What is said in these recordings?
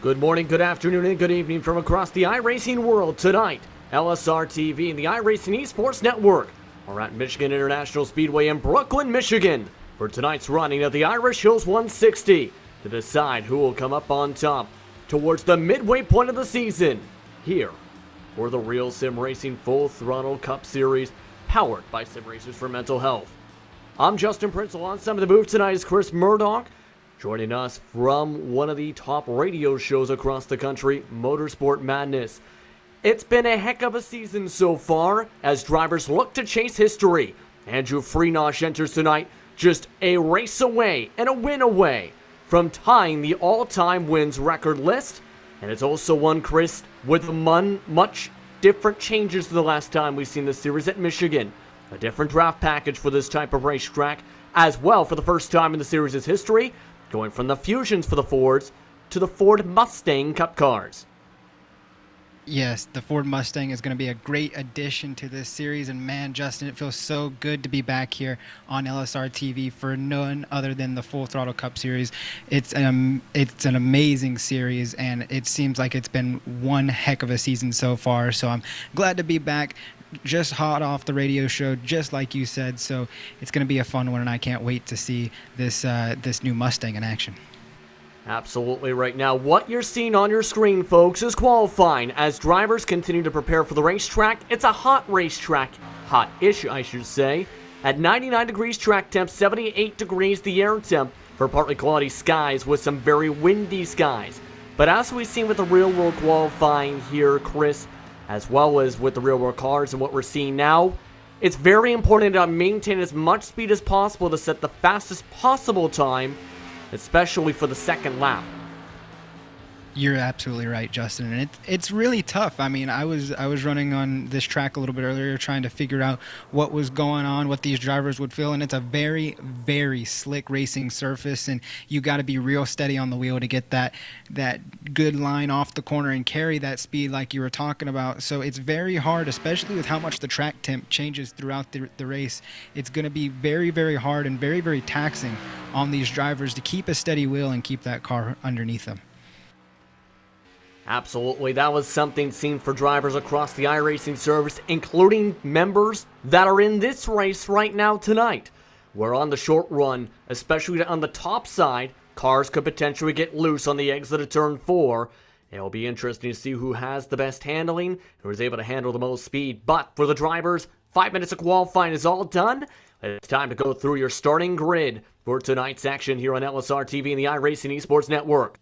Good morning, good afternoon, and good evening from across the iRacing world. Tonight, LSR TV and the iRacing Esports Network are at Michigan International Speedway in Brooklyn, Michigan for tonight's running of the Irish Hills 160 to decide who will come up on top towards the midway point of the season here for the RealSimRacing Full Throttle Cup Series powered by Sim Racers for Mental Health. I'm Justin Prince. On some of the booth tonight is Chris Murdoch, joining us from one of the top radio shows across the country, Motorsport Madness. It's been a heck of a season so far as drivers look to chase history. Andrew Freenosh enters tonight just a race away and a win away from tying the all-time wins record list. And it's also one, Chris, with much different changes to the last time we've seen the series at Michigan. A different draft package for this type of racetrack, as well for the first time in the series' history, going from the Fusions for the Fords to the Ford Mustang Cup cars. Yes, the Ford Mustang is going to be a great addition to this series, and man, Justin, it feels so good to be back here on LSR TV for none other than the Full Throttle Cup Series. It's an amazing series, and it seems like it's been one heck of a season so far, so I'm glad to be back, just hot off the radio show, just like you said, so it's going to be a fun one, and I can't wait to see this new Mustang in action. Absolutely right now. What you're seeing on your screen, folks, is qualifying as drivers continue to prepare for the racetrack. It's a hot racetrack. Hot-ish, I should say. At 99 degrees track temp, 78 degrees the air temp for partly cloudy skies with some very windy skies. But as we've seen with the real-world qualifying here, Chris, as well as with the real-world cars and what we're seeing now, it's very important to maintain as much speed as possible to set the fastest possible time, especially for the second lap. You're absolutely right, Justin, and it's really tough. I mean, I was running on this track a little bit earlier, trying to figure out what was going on, what these drivers would feel, and it's a very, very slick racing surface, and you got to be real steady on the wheel to get that good line off the corner and carry that speed like you were talking about. So it's very hard, especially with how much the track temp changes throughout the race. It's going to be very, very hard and very, very taxing on these drivers to keep a steady wheel and keep that car underneath them. Absolutely, that was something seen for drivers across the iRacing service, including members that are in this race right now tonight. Where on the short run, especially on the top side, cars could potentially get loose on the exit of turn 4. It'll be interesting to see who has the best handling, who is able to handle the most speed. But for the drivers, 5 minutes of qualifying is all done. It's time to go through your starting grid for tonight's action here on LSR TV and the iRacing Esports Network.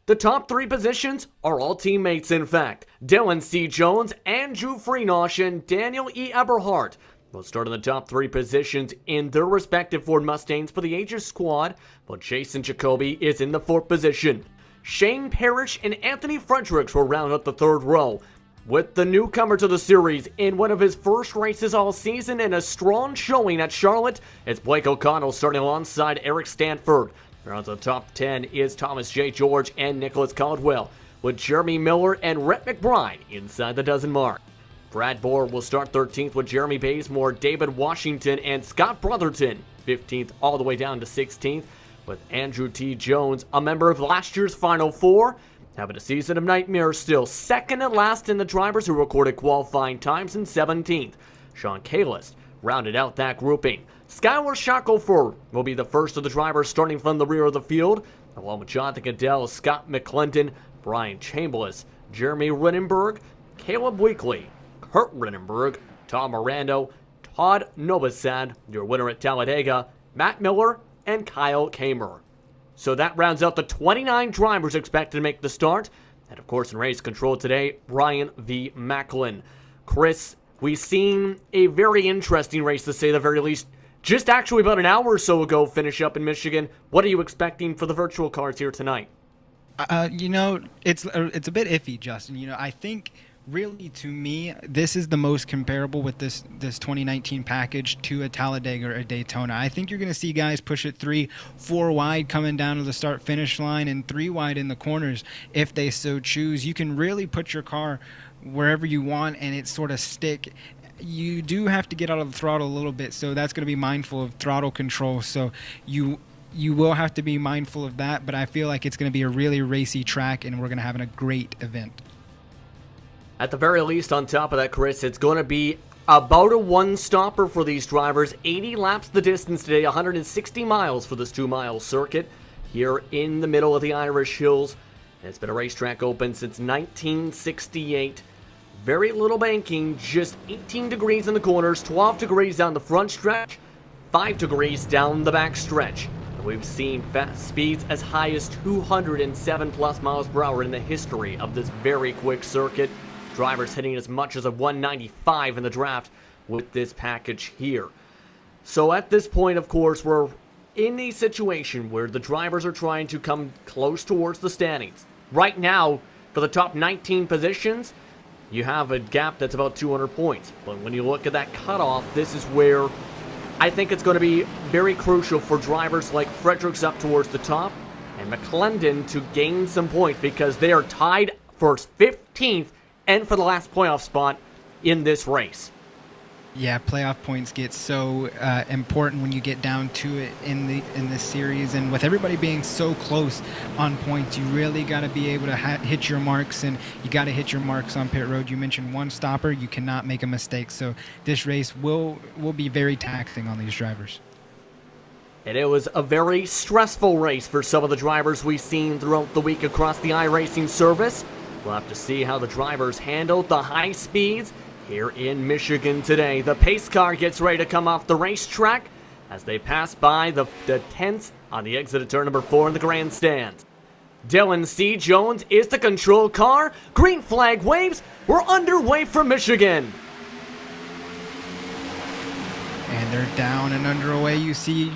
The top 3 positions are all teammates, in fact. Dylan C. Jones, Andrew Freenosh, and Daniel E. Eberhardt will start in the top 3 positions in their respective Ford Mustangs for the Aegis squad, while Jason Jacoby is in the 4th position. Shane Parrish and Anthony Fredericks will round up the 3rd row. With the newcomer to the series in one of his first races all season and a strong showing at Charlotte, it's Blake O'Connell starting alongside Eric Stanford. Around the top 10 is Thomas J. George and Nicholas Caldwell, with Jeremy Miller and Rhett McBride inside the dozen mark. Brad Bohr will start 13th with Jeremy Bazemore, David Washington, and Scott Brotherton, 15th all the way down to 16th, with Andrew T. Jones, a member of last year's Final Four, having a season of nightmares still, second and last in the drivers who recorded qualifying times in 17th. Sean Kalist rounded out that grouping. Skylar Shackelford will be the first of the drivers starting from the rear of the field, along with Jonathan Goodell, Scott McClendon, Brian Chambliss, Jeremy Rittenberg, Caleb Weekly, Kurt Rittenberg, Tom Mirando, Todd Novosad, your winner at Talladega, Matt Miller, and Kyle Kamer. So that rounds out the 29 drivers expected to make the start. And of course in race control today, Brian V. Macklin. Chris, we've seen a very interesting race to say the very least. Just actually about an hour or so ago, finish up in Michigan. What are you expecting for the virtual cars here tonight? It's a bit iffy, Justin. I think really to me, this is the most comparable with this 2019 package to a Talladega or a Daytona. I think you're going to see guys push it 3-4 wide coming down to the start-finish line and 3 wide in the corners if they so choose. You can really put your car wherever you want and it sort of stick. You do have to get out of the throttle a little bit, so that's going to be mindful of throttle control. So you you will have to be mindful of that, but I feel like it's going to be a really racy track, and we're going to have a great event. At the very least, on top of that, Chris, it's going to be about a one-stopper for these drivers. 80 laps the distance today, 160 miles for this 2-mile circuit here in the middle of the Irish Hills. It's been a racetrack open since 1968. Very little banking, just 18 degrees in the corners, 12 degrees down the front stretch, 5 degrees down the back stretch. We've seen fast speeds as high as 207 plus miles per hour in the history of this very quick circuit. Drivers hitting as much as a 195 in the draft with this package here. So at this point, of course, we're in a situation where the drivers are trying to come close towards the standings. Right now, for the top 19 positions, you have a gap that's about 200 points. But when you look at that cutoff, this is where I think it's going to be very crucial for drivers like Fredericks up towards the top and McClendon to gain some points, because they are tied for 15th and for the last playoff spot in this race. Yeah, playoff points get so important when you get down to it in this series, and with everybody being so close on points, you really got to be able to hit your marks, and you got to hit your marks on pit road. You mentioned one stopper, you cannot make a mistake, so this race will be very taxing on these drivers. And it was a very stressful race for some of the drivers we've seen throughout the week across the iRacing service. We'll have to see how the drivers handled the high speeds here in Michigan today. The pace car gets ready to come off the racetrack as they pass by the tents on the exit of turn number 4 in the grandstand. Dylan C. Jones is the control car. Green flag waves. We're underway for Michigan. And they're down and underway. You see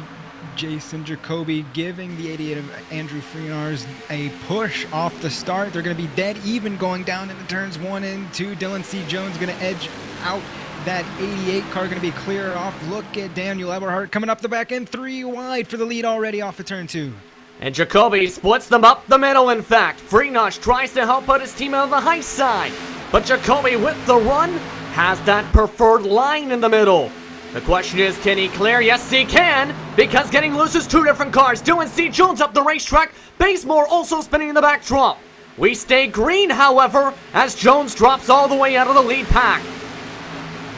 Jason Jacoby giving the 88 of Andrew Freenars a push off the start. They're going to be dead even going down into turns 1 and 2. Dylan C. Jones going to edge out that 88 car, going to be clear off. Look at Daniel Eberhardt coming up the back end, 3 wide for the lead already off of turn 2. And Jacoby splits them up the middle, in fact. Freenars tries to help out his team on the high side, but Jacoby with the run has that preferred line in the middle. The question is, can he clear? Yes, he can, because getting loose is 2 different cars. Dylan C. Jones up the racetrack. Bazemore also spinning in the backdrop. We stay green, however, as Jones drops all the way out of the lead pack.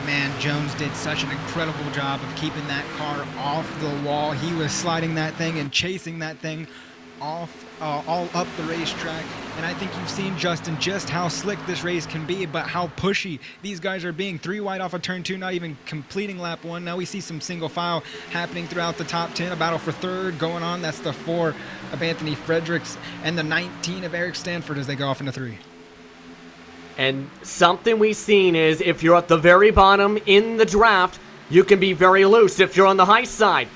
Man, Jones did such an incredible job of keeping that car off the wall. He was sliding that thing and chasing that thing off all up the racetrack, and I think you've seen, Justin, just how slick this race can be, but how pushy these guys are being. 3 wide off of turn 2, not even completing lap 1. Now we see some single file happening throughout the top 10, a battle for third going on. That's the 4 of Anthony Fredericks and the 19 of Eric Stanford as they go off into 3. And something we've seen is, if you're at the very bottom in the draft, you can be very loose. If you're on the high side,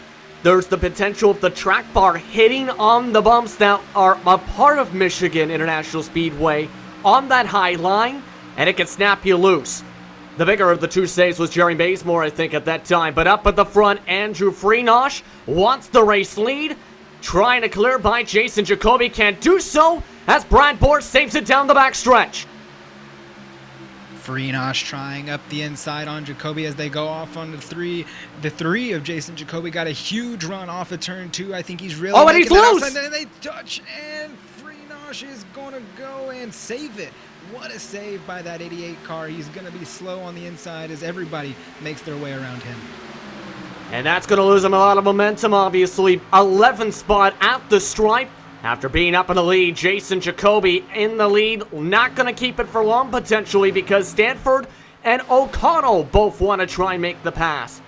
there's the potential of the track bar hitting on the bumps that are a part of Michigan International Speedway on that high line, and it can snap you loose. The bigger of the 2 saves was Jerry Bazemore, I think, at that time. But up at the front, Andrew Freenars wants the race lead. Trying to clear by Jason Jacoby, can't do so as Brad Bohr saves it down the backstretch. Freenars trying up the inside on Jacoby as they go off on the 3. The 3 of Jason Jacoby got a huge run off of turn 2. I think he's really and he's loose! And then they touch, and Freenars is going to go and save it. What a save by that 88 car. He's going to be slow on the inside as everybody makes their way around him. And that's going to lose him a lot of momentum, obviously. 11th spot at the stripe. After being up in the lead, Jason Jacoby in the lead. Not going to keep it for long, potentially, because Stanford and O'Connell both want to try and make the pass.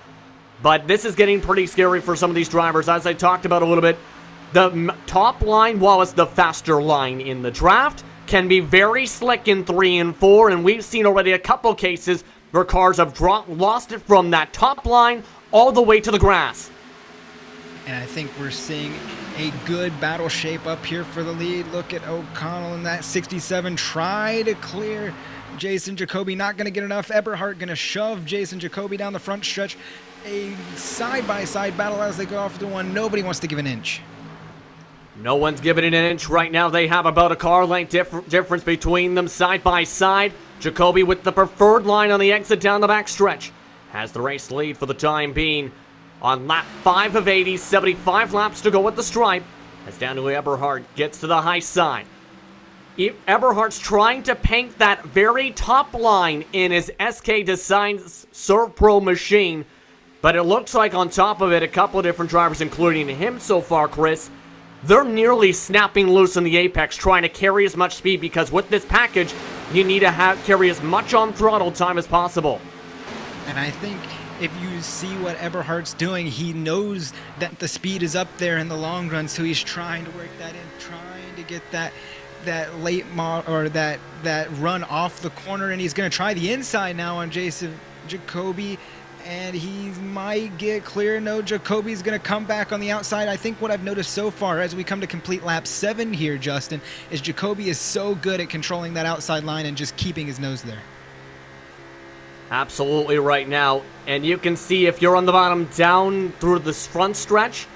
But this is getting pretty scary for some of these drivers. As I talked about a little bit, the top line, while it's the faster line in the draft, can be very slick in 3 and 4. And we've seen already a couple cases where cars have lost it from that top line all the way to the grass. And I think we're seeing a good battle shape up here for the lead. Look at O'Connell in that 67. Try to clear Jason Jacoby. Not going to get enough. Eberhardt going to shove Jason Jacoby down the front stretch. A side-by-side battle as they go off the 1. Nobody wants to give an inch. No one's giving it an inch right now. They have about a car length difference between them side by side. Jacoby with the preferred line on the exit down the back stretch has the race lead for the time being. on lap 5 of 80, 75 laps to go at the stripe, as Daniel Eberhard gets to the high side. Eberhard's trying to paint that very top line in his SK Designs Serve Pro machine, but it looks like on top of it, a couple of different drivers, including him so far, Chris, they're nearly snapping loose in the apex, trying to carry as much speed, because with this package, you need to carry as much on throttle time as possible. And I think if you see what Eberhard's doing, he knows that the speed is up there in the long run, so he's trying to work that in, trying to get that late or that run off the corner, and he's going to try the inside now on Jason Jacoby, and he might get clear. No, Jacoby's going to come back on the outside. I think what I've noticed so far as we come to complete lap 7 here, Justin, is Jacoby is so good at controlling that outside line and just keeping his nose there. Absolutely right now, and you can see if you're on the bottom down through this front stretch,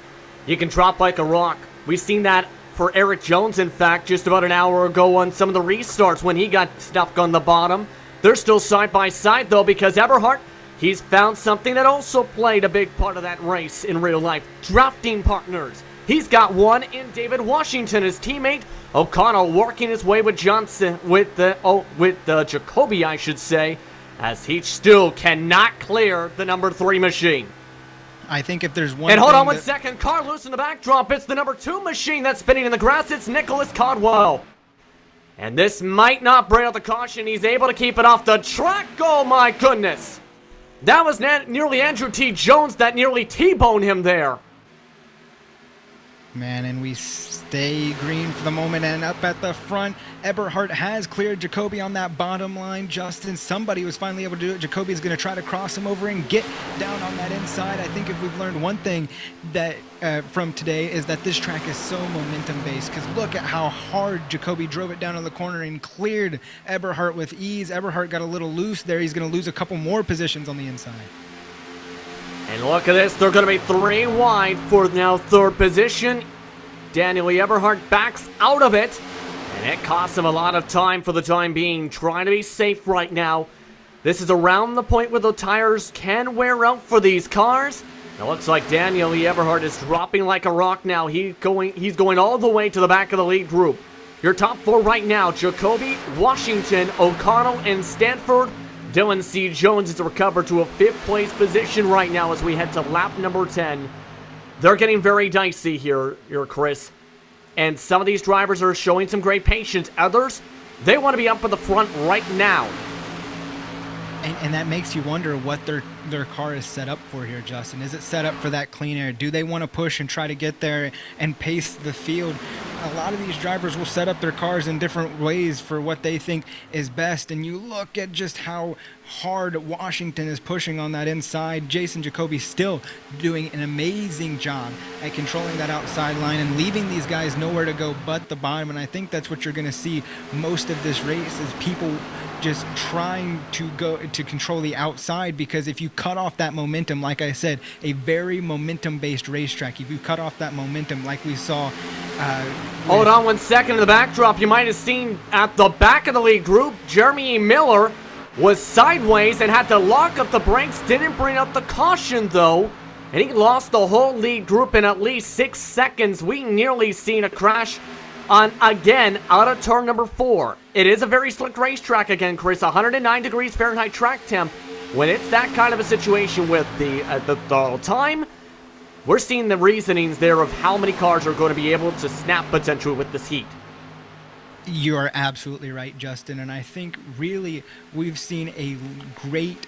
you can drop like a rock. We've seen that for Eric Jones, in fact, just about an hour ago on some of the restarts when he got stuck on the bottom. They're still side by side though, because Eberhard, he's found something that also played a big part of that race in real life: drafting partners. He's got one in David Washington, his teammate. O'Connell working his way with Johnson, with Jacoby, I should say, as he still cannot clear the number 3 machine. I think if there's one And hold on one second, car loose in the backdrop. It's the number 2 machine that's spinning in the grass. It's Nicholas Codwell. And this might not bring out the caution. He's able to keep it off the track. Oh my goodness. That was nearly Andrew T. Jones that nearly T-boned him there. Man, and we stay green for the moment, and up at the front, Eberhard has cleared Jacoby on that bottom line. Justin, somebody was finally able to do it. Jacoby's going to try to cross him over and get down on that inside. I think if we've learned one thing that from today is that this track is so momentum-based, because look at how hard Jacoby drove it down in the corner and cleared Eberhard with ease. Eberhard got a little loose there. He's going to lose a couple more positions on the inside. And look at this, they're going to be 3 wide for now 3rd position. Daniel Eberhard backs out of it, and it costs him a lot of time for the time being, trying to be safe right now. This is around the point where the tires can wear out for these cars. It looks like Daniel Eberhard is dropping like a rock now. He's going all the way to the back of the lead group. Your top 4 right now: Jacoby, Washington, O'Connell, and Stanford. Dylan C. Jones is recovered to a 5th place position right now as we head to lap number 10. They're getting very dicey here, Chris. And some of these drivers are showing some great patience. Others, they want to be up in the front right now. And that makes you wonder what their car is set up for here, Justin. Is it set up for that clean air? Do they want to push and try to get there and pace the field? A lot of these drivers will set up their cars in different ways for what they think is best. And you look at just how hard Washington is pushing on that inside. Jason Jacoby still doing an amazing job at controlling that outside line and leaving these guys nowhere to go but the bottom. And I think that's what you're going to see most of this race, is people just trying to go to control the outside, because if you cut off that momentum, like I said, a very momentum-based racetrack, if you cut off that momentum like we saw... Hold on one second in the backdrop. You might have seen at the back of the lead group, Jeremy Miller was sideways and had to lock up the brakes. Didn't bring up the caution though, and he lost the whole lead group in at least 6 seconds. We nearly seen a crash on again out of turn number 4. It is a very slick racetrack again, Chris. 109 degrees Fahrenheit track temp. When it's that kind of a situation with the throttle time, we're seeing the reasonings there of how many cars are going to be able to snap potentially with this heat. You are absolutely right, Justin, and I think really we've seen a great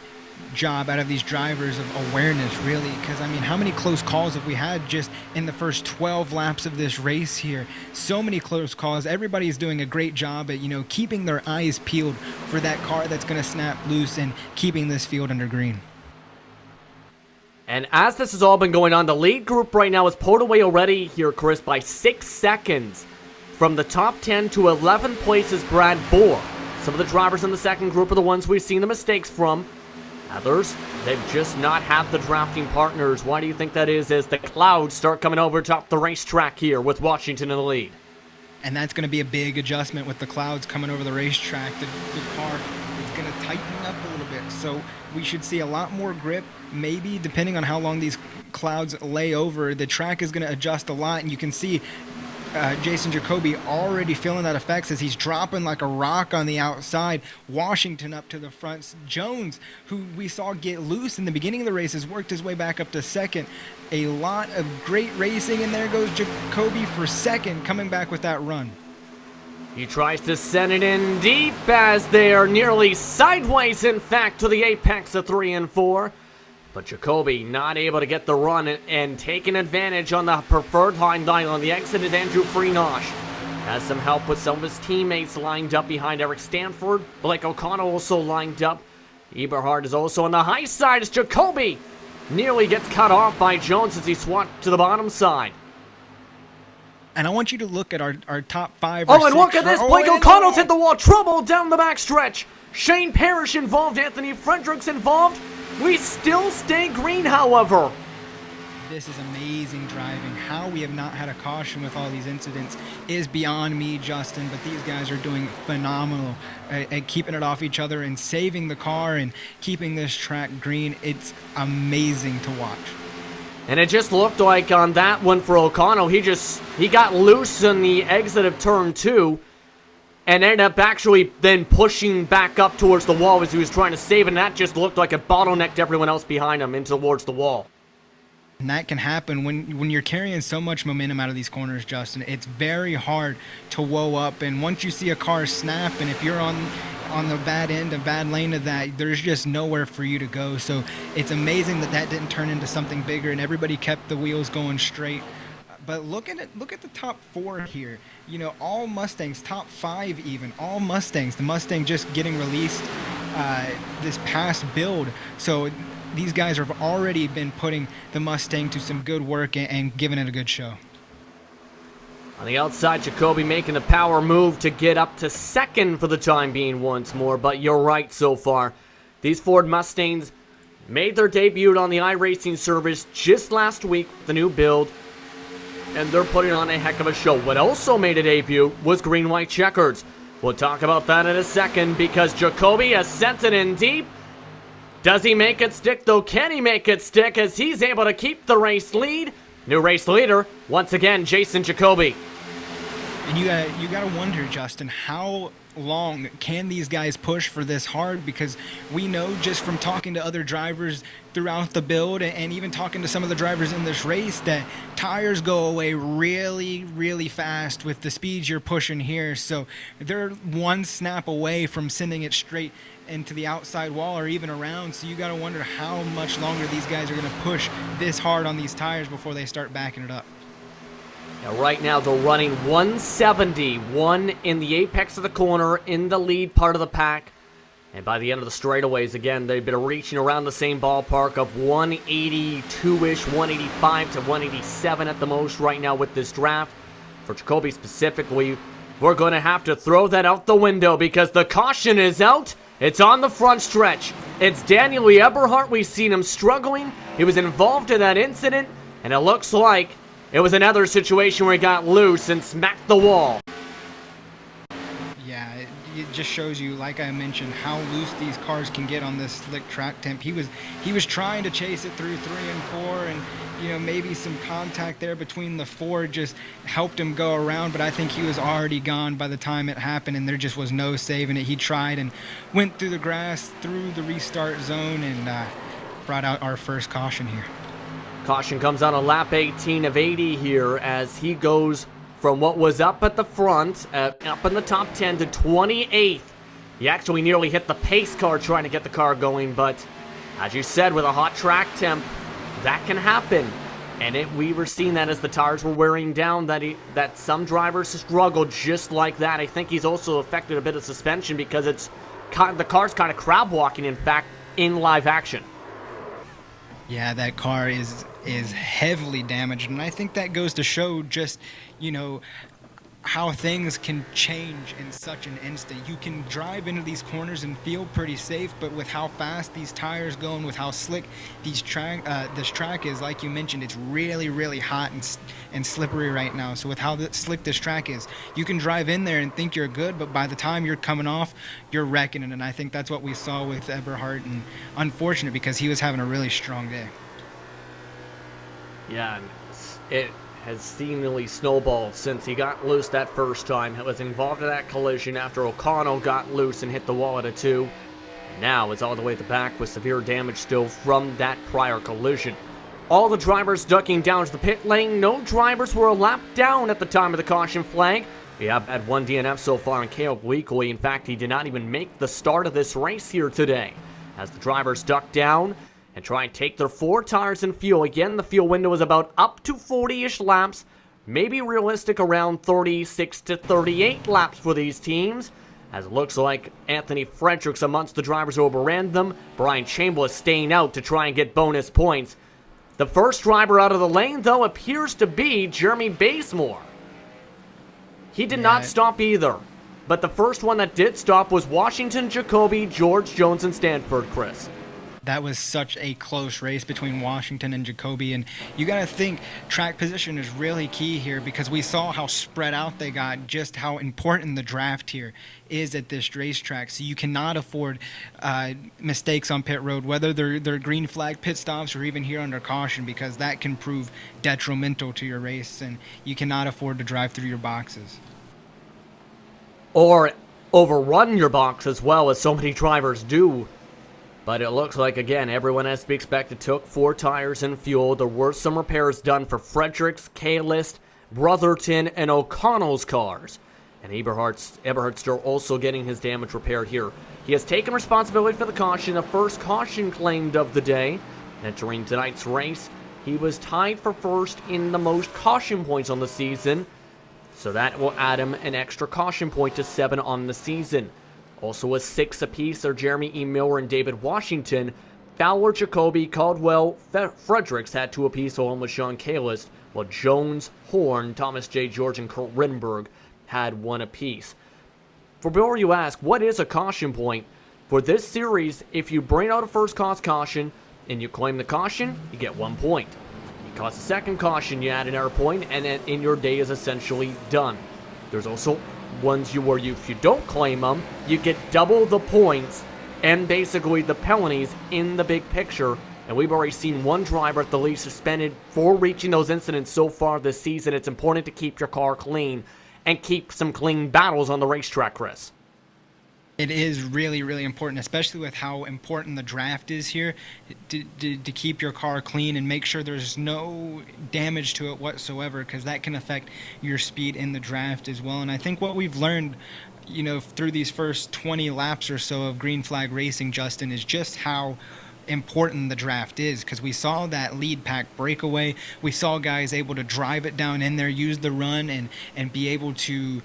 job out of these drivers of awareness, really, because I mean, how many close calls have we had just in the first 12 laps of this race here? So many close calls. Everybody's doing a great job at, keeping their eyes peeled for that car that's going to snap loose and keeping this field under green. And as this has all been going on, the lead group right now is pulled away already here, Chris, by 6 seconds. From the top 10 to 11 places, Brad Bohr. Some of the drivers in the second group are the ones we've seen the mistakes from. Others, they've just not had the drafting partners. Why do you think that is, as the clouds start coming over top the racetrack here with Washington in the lead? and that's going to be a big adjustment with the clouds coming over the racetrack. The car is going to tighten up a little bit, so we should see a lot more grip. Maybe depending on how long these clouds lay over, the track is going to adjust a lot, and you can see Jason Jacoby already feeling that effects as he's dropping like a rock on the outside. Washington up to the front. Jones, who we saw get loose in the beginning of the race, has worked his way back up to second. A lot of great racing, and there goes Jacoby for second, coming back with that run. He tries to send it in deep as they are nearly sideways, in fact, to the apex of 3 and 4. But Jacoby not able to get the run and taking advantage on the preferred line on the exit is Andrew Freenosh. Has some help with some of his teammates lined up behind Eric Stanford. Blake O'Connell also lined up. Eberhard is also on the high side as Jacoby nearly gets cut off by Jones as he swapped to the bottom side. And I want you to look at our top 5 Oh, and look at this! Blake O'Connell's hit the wall. Trouble down the backstretch. Shane Parrish involved. Anthony Fredericks involved. We still stay green, however. This is amazing driving. How we have not had a caution with all these incidents is beyond me, Justin, but these guys are doing phenomenal at keeping it off each other and saving the car and keeping this track green. It's amazing to watch. And it just looked like on that one for O'Connell, he got loose on the exit of turn 2 and ended up actually then pushing back up towards the wall as he was trying to save it, and that just looked like it bottlenecked everyone else behind him in towards the wall. And that can happen when you're carrying so much momentum out of these corners, Justin. It's very hard to woe up, and once you see a car snap, and if you're on the bad end, a bad lane of that, there's just nowhere for you to go. So it's amazing that didn't turn into something bigger, and everybody kept the wheels going straight. But look at the top 4 here. You know, all Mustangs, top 5 even, all Mustangs. The Mustang just getting released this past build. So these guys have already been putting the Mustang to some good work and giving it a good show. On the outside, Jacoby making the power move to get up to second for the time being once more. But you're right so far. These Ford Mustangs made their debut on the iRacing service just last week, the new build. And they're putting on a heck of a show. What also made a debut was green-white checkers. We'll talk about that in a second because Jacoby has sent it in deep. Does he make it stick, though? Can he make it stick as he's able to keep the race lead? New race leader, once again, Jason Jacoby. And you gotta wonder, Justin, how long can these guys push for this hard? Because we know just from talking to other drivers throughout the build and even talking to some of the drivers in this race that tires go away really, really fast with the speeds you're pushing here. So they're one snap away from sending it straight into the outside wall or even around. So you got to wonder how much longer these guys are going to push this hard on these tires before they start backing it up. Now, right now, they're running 170, one in the apex of the corner in the lead part of the pack. And by the end of the straightaways, again, they've been reaching around the same ballpark of 182-ish, 185 to 187 at the most right now with this draft. For Jacoby specifically, we're going to have to throw that out the window because the caution is out. It's on the front stretch. It's Daniel Eberhardt. We've seen him struggling. He was involved in that incident, and it looks like it was another situation where he got loose and smacked the wall. Yeah, it just shows you, like I mentioned, how loose these cars can get on this slick track temp. He was trying to chase it through 3 and 4, and you know, maybe some contact there between the 4 just helped him go around, but I think he was already gone by the time it happened, and there just was no saving it. He tried and went through the grass, through the restart zone, and brought out our first caution here. Caution comes on a lap 18 of 80 here as he goes from what was up at the front, up in the top 10 to 28th. He actually nearly hit the pace car trying to get the car going, but as you said, with a hot track temp, that can happen. And we were seeing that as the tires were wearing down, that some drivers struggled just like that. I think he's also affected a bit of suspension because the car's kind of crab walking, in fact, in live action. Yeah, that car is heavily damaged, and I think that goes to show just, you know, how things can change in such an instant. You can drive into these corners and feel pretty safe, but with how fast these tires go and with how slick this track is, like you mentioned, it's really, really hot and slippery right now. So with how slick this track is, you can drive in there and think you're good, but by the time you're coming off, you're wrecking it. And I think that's what we saw with Eberhard, and unfortunate because he was having a really strong day. Yeah, and it has seemingly snowballed since he got loose that first time. He was involved in that collision after O'Connell got loose and hit the wall at a 2. And now it's all the way at the back with severe damage still from that prior collision. All the drivers ducking down to the pit lane. No drivers were a lap down at the time of the caution flag. We have had one DNF so far in Caleb Weekly. In fact, he did not even make the start of this race here today. As the drivers duck down and try and take their 4 tires and fuel. Again, the fuel window is about up to 40-ish laps. Maybe realistic around 36 to 38 laps for these teams. As it looks like Anthony Fredericks amongst the drivers who overran them. Brian Chambliss staying out to try and get bonus points. The first driver out of the lane, though, appears to be Jeremy Bazemore. He did not stop either. But the first one that did stop was Washington, Jacoby, George, Jones, and Stanford, Chris. That was such a close race between Washington and Jacoby, and you got to think track position is really key here because we saw how spread out they got, just how important the draft here is at this racetrack. So you cannot afford mistakes on pit road, whether they're green flag pit stops or even here under caution, because that can prove detrimental to your race, and you cannot afford to drive through your boxes. Or overrun your box as well, as so many drivers do. But it looks like, again, everyone as to be expected took 4 tires and fuel. There were some repairs done for Fredericks, Kahlist, Brotherton, and O'Connell's cars. And Eberhard still also getting his damage repaired here. He has taken responsibility for the caution, the first caution claimed of the day. Entering tonight's race, he was tied for first in the most caution points on the season. So that will add him an extra caution point to 7 on the season. Also with 6 apiece are Jeremy E. Miller and David Washington. Fowler, Jacoby, Caldwell, Fredericks had 2 apiece along with Sean Kahlist, while Jones, Horn, Thomas J. George, and Kurt Rittenberg had 1 apiece. For Bill, you ask, what is a caution point? For this series, if you bring out a first cause caution and you claim the caution, you get 1 point. You cause a second caution, you add an error point, and then your day is essentially done. There's also ones where if you don't claim them, you get double the points and basically the penalties in the big picture. And we've already seen 1 driver at the least suspended for reaching those incidents so far this season. It's important to keep your car clean and keep some clean battles on the racetrack, Chris. It is really, really important, especially with how important the draft is here, to keep your car clean and make sure there's no damage to it whatsoever, because that can affect your speed in the draft as well. And I think what we've learned, through these first 20 laps or so of green flag racing, Justin, is just how important the draft is, because we saw that lead pack breakaway. We saw guys able to drive it down in there, use the run, and be able to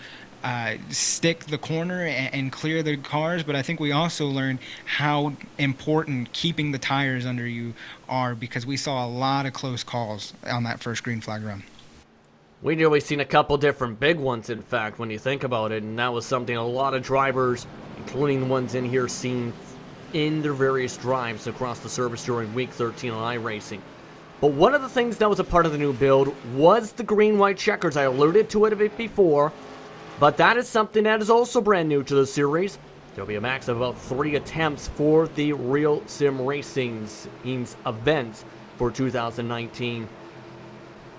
stick the corner and clear the cars. But I think we also learned how important keeping the tires under you are, because we saw a lot of close calls on that first green flag run. We've really seen a couple different big ones, in fact, when you think about it, and that was something a lot of drivers, including the ones in here, seen in their various drives across the service during Week 13 on iRacing. But one of the things that was a part of the new build was the green-white checkers. I alluded to it a bit before, but that is something that is also brand new to the series. There'll be a max of about 3 attempts for the RealSimRacing's events for 2019.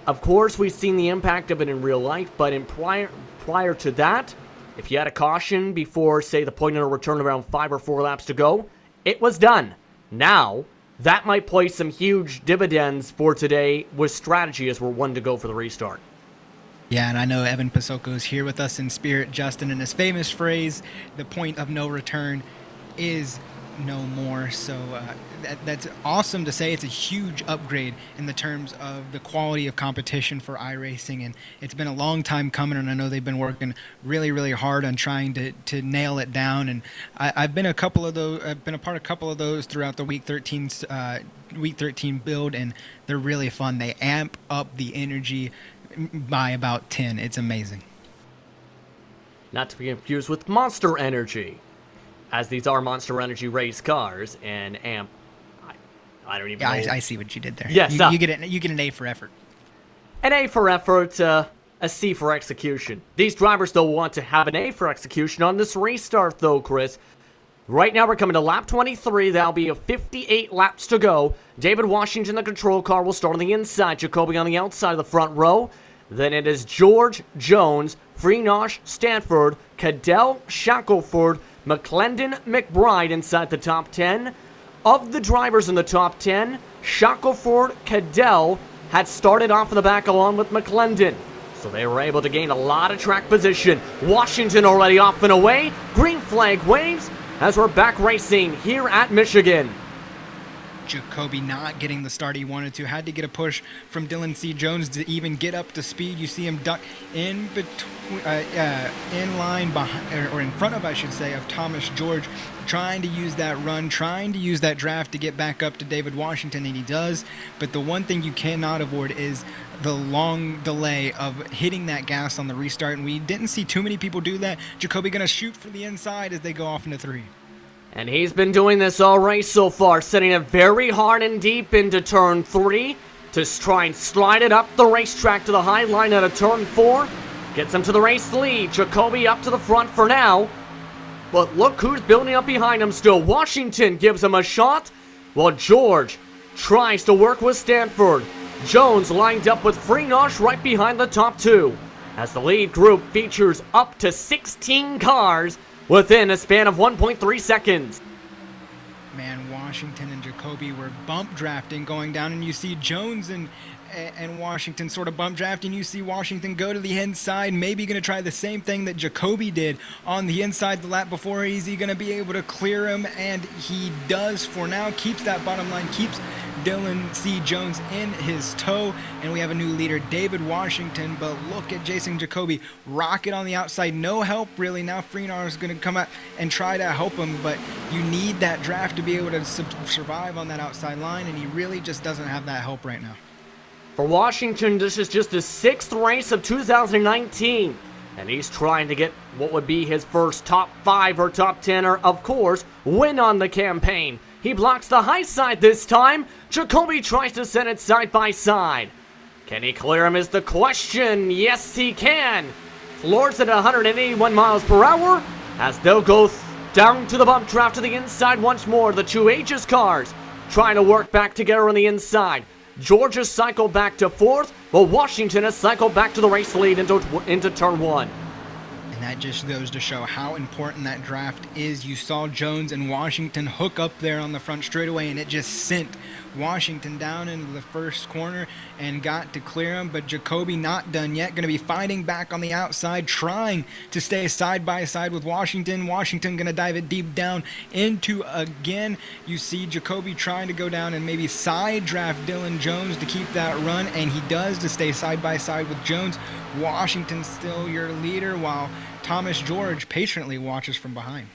Of course, we've seen the impact of it in real life, but prior to that, if you had a caution before, say, the point of no return around 5 or 4 laps to go, it was done. Now, that might play some huge dividends for today with strategy as we're 1 to go for the restart. Yeah, and I know Evan Pasoko is here with us in spirit, Justin, and his famous phrase, the point of no return is no more. So that's awesome to say. It's a huge upgrade in the terms of the quality of competition for iRacing, and it's been a long time coming, and I know they've been working really, really hard on trying to nail it down. And I've been a part of a couple of those throughout the Week 13 build, and they're really fun. They amp up the energy by about 10. It's amazing. Not to be confused with Monster Energy, as these are Monster Energy race cars, and AMP, I don't even know. I see what you did there. Yes, you get an A for effort. An A for effort, a C for execution. These drivers, though, want to have an A for execution on this restart, though, Chris. Right now, we're coming to lap 23. That'll be 58 laps to go. David Washington, the control car, will start on the inside. Jacoby on the outside of the front row. Then it is George, Jones, Freenosh, Stanford, Cadell, Shackelford, McClendon, McBride inside the top 10. Of the drivers in the top 10, Shackelford, Cadell had started off in the back along with McClendon. So they were able to gain a lot of track position. Washington already off and away. Green flag waves as we're back racing here at Michigan. Jacoby not getting the start he wanted to. Had to get a push from Dylan C. Jones to even get up to speed. You see him duck in between, in line behind, or in front of, I should say, of Thomas George, trying to use that run, trying to use that draft to get back up to David Washington, and he does. But the one thing you cannot avoid is the long delay of hitting that gas on the restart, and we didn't see too many people do that. Jacoby going to shoot for the inside as they go off into 3. And he's been doing this all race so far, setting it very hard and deep into turn 3 to try and slide it up the racetrack to the high line out of turn 4. Gets him to the race lead. Jacoby up to the front for now. But look who's building up behind him still. Washington gives him a shot, while George tries to work with Stanford. Jones lined up with Freenosh right behind the top 2, as the lead group features up to 16 cars within a span of 1.3 seconds. Man, Washington and Jacoby were bump drafting going down, and you see Jones and Washington sort of bump drafting. You see Washington go to the inside, maybe going to try the same thing that Jacoby did on the inside the lap before. Is he going to be able to clear him? And he does for now. Keeps that bottom line, keeps Dylan C. Jones in his tow, and we have a new leader, David Washington. But look at Jason Jacoby, rocket on the outside, no help really. Now Freenar is going to come out and try to help him, but you need that draft to be able to survive on that outside line, and he really just doesn't have that help right now. For Washington, this is just his 6th race of 2019, and he's trying to get what would be his first top 5 or top 10, or of course, win on the campaign. He blocks the high side this time. Jacoby tries to send it side by side. Can he clear him is the question. Yes, he can. Floors at 181 miles per hour as they'll go down to the bump draft to the inside once more. The two H's cars trying to work back together on the inside. George has cycled back to 4th, while Washington has cycled back to the race lead into turn 1. And that just goes to show how important that draft is. You saw Jones and Washington hook up there on the front straightaway, and it just sent Washington down into the first corner and got to clear him. But Jacoby not done yet, going to be fighting back on the outside, trying to stay side by side with Washington. Washington going to dive it deep down into again. You see Jacoby trying to go down and maybe side draft Dylan Jones to keep that run, and he does, to stay side by side with Jones. Washington still your leader, while Thomas George patiently watches from behind.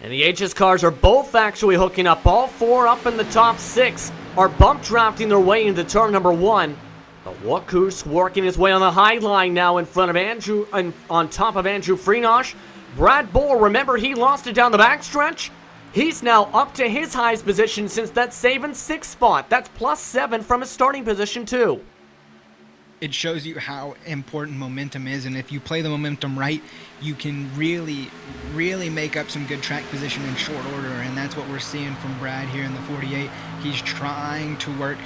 And the HS cars are both actually hooking up. All 4 up in the top 6 are bump drafting their way into turn number 1. But look who's working his way on the high line now in front of Andrew, and on top of Andrew Freenosh. Brad Bohr, remember he lost it down the backstretch? He's now up to his highest position since that saving 6th spot. That's +7 from his starting position too. It shows you how important momentum is, and if you play the momentum right, you can really make up some good track position in short order, and that's what we're seeing from Brad here in the 48. He's trying to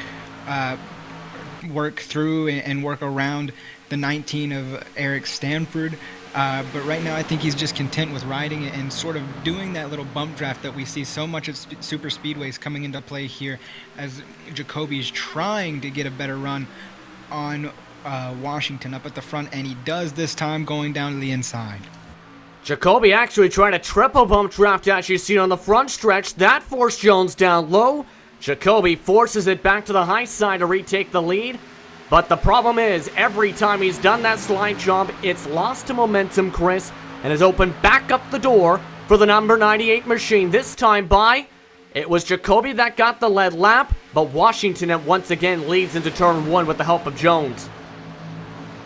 work through and work around the 19 of Eric Stanford, but right now I think he's just content with riding it and sort of doing that little bump draft that we see so much at super speedways coming into play here, as Jacoby's trying to get a better run on Washington up at the front, and he does this time, going down to the inside. Jacoby actually tried a triple bump draft, as you see on the front stretch. That forced Jones down low. Jacoby forces it back to the high side to retake the lead. But the problem is, every time he's done that slide jump, it's lost to momentum, Chris, and has opened back up the door for the number 98 machine. This time it was Jacoby that got the lead lap, but Washington once again leads into turn 1 with the help of Jones.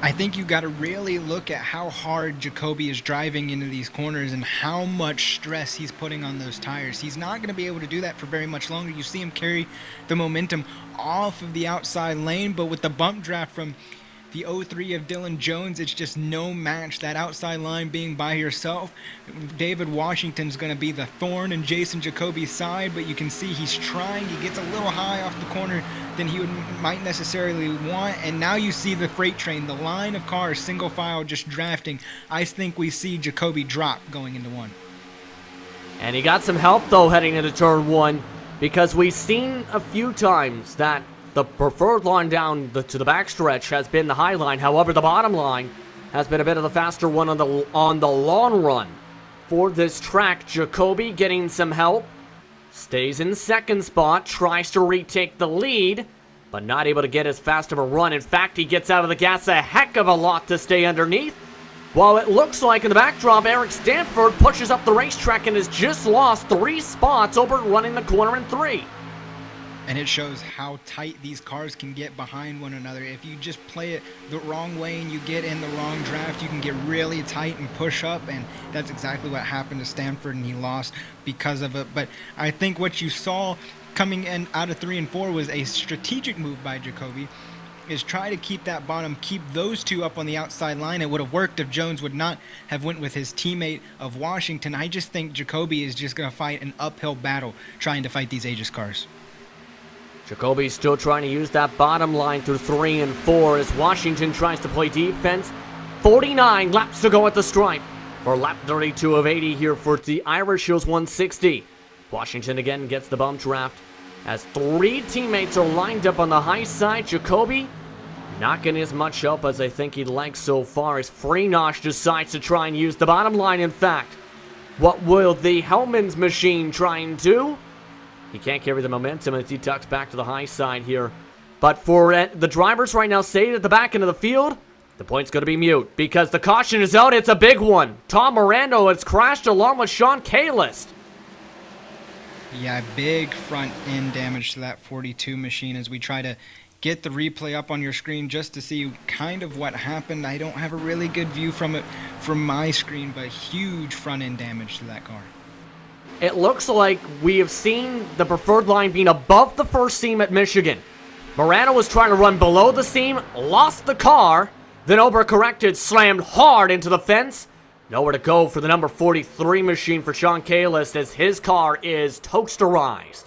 I think you got to really look at how hard Jacoby is driving into these corners and how much stress he's putting on those tires. He's not going to be able to do that for very much longer. You see him carry the momentum off of the outside lane, but with the bump draft from the 03 of Dylan Jones, it's just no match. That outside line being by yourself, David Washington's going to be the thorn in Jason Jacoby's side, but you can see he's trying. He gets a little high off the corner than he might necessarily want, and now you see the freight train, the line of cars, single file, just drafting. I think we see Jacoby drop going into one. And he got some help, though, heading into turn one, because we've seen a few times that the preferred line down to the backstretch has been the high line. However, the bottom line has been a bit of the faster one on the long run. For this track, Jacoby getting some help. Stays in second spot, tries to retake the lead, but not able to get as fast of a run. In fact, he gets out of the gas a heck of a lot to stay underneath. While it looks like in the backdrop, Eric Stanford pushes up the racetrack and has just lost 3 spots over running the corner in 3. And it shows how tight these cars can get behind one another. If you just play it the wrong way and you get in the wrong draft, you can get really tight and push up, and that's exactly what happened to Stanford, and he lost because of it. But I think what you saw coming in out of 3 and 4 was a strategic move by Jacoby, is try to keep that bottom, keep those two up on the outside line. It would have worked if Jones would not have went with his teammate of Washington. I just think Jacoby is just going to fight an uphill battle trying to fight these Aegis cars. Jacoby's still trying to use that bottom line through 3 and 4 as Washington tries to play defense. 49 laps to go at the stripe for lap 32 of 80 here for the Irish Hills 160. Washington again gets the bump draft as 3 teammates are lined up on the high side. Jacoby not getting as much help as I think he'd like so far as Freenosh decides to try and use the bottom line. In fact, what will the Hellman's machine try and do? He can't carry the momentum as he tucks back to the high side here. But for the drivers right now staying at the back end of the field, the point's going to be mute because the caution is out. It's a big one. Tom Miranda has crashed along with Sean Kalis. Yeah, big front end damage to that 42 machine as we try to get the replay up on your screen just to see kind of what happened. I don't have a really good view from it from my screen, but huge front end damage to that car. It looks like we have seen the preferred line being above the first seam at Michigan. Morano was trying to run below the seam, lost the car, then overcorrected, slammed hard into the fence. Nowhere to go for the number 43 machine for Sean Kalis as his car is toasterized.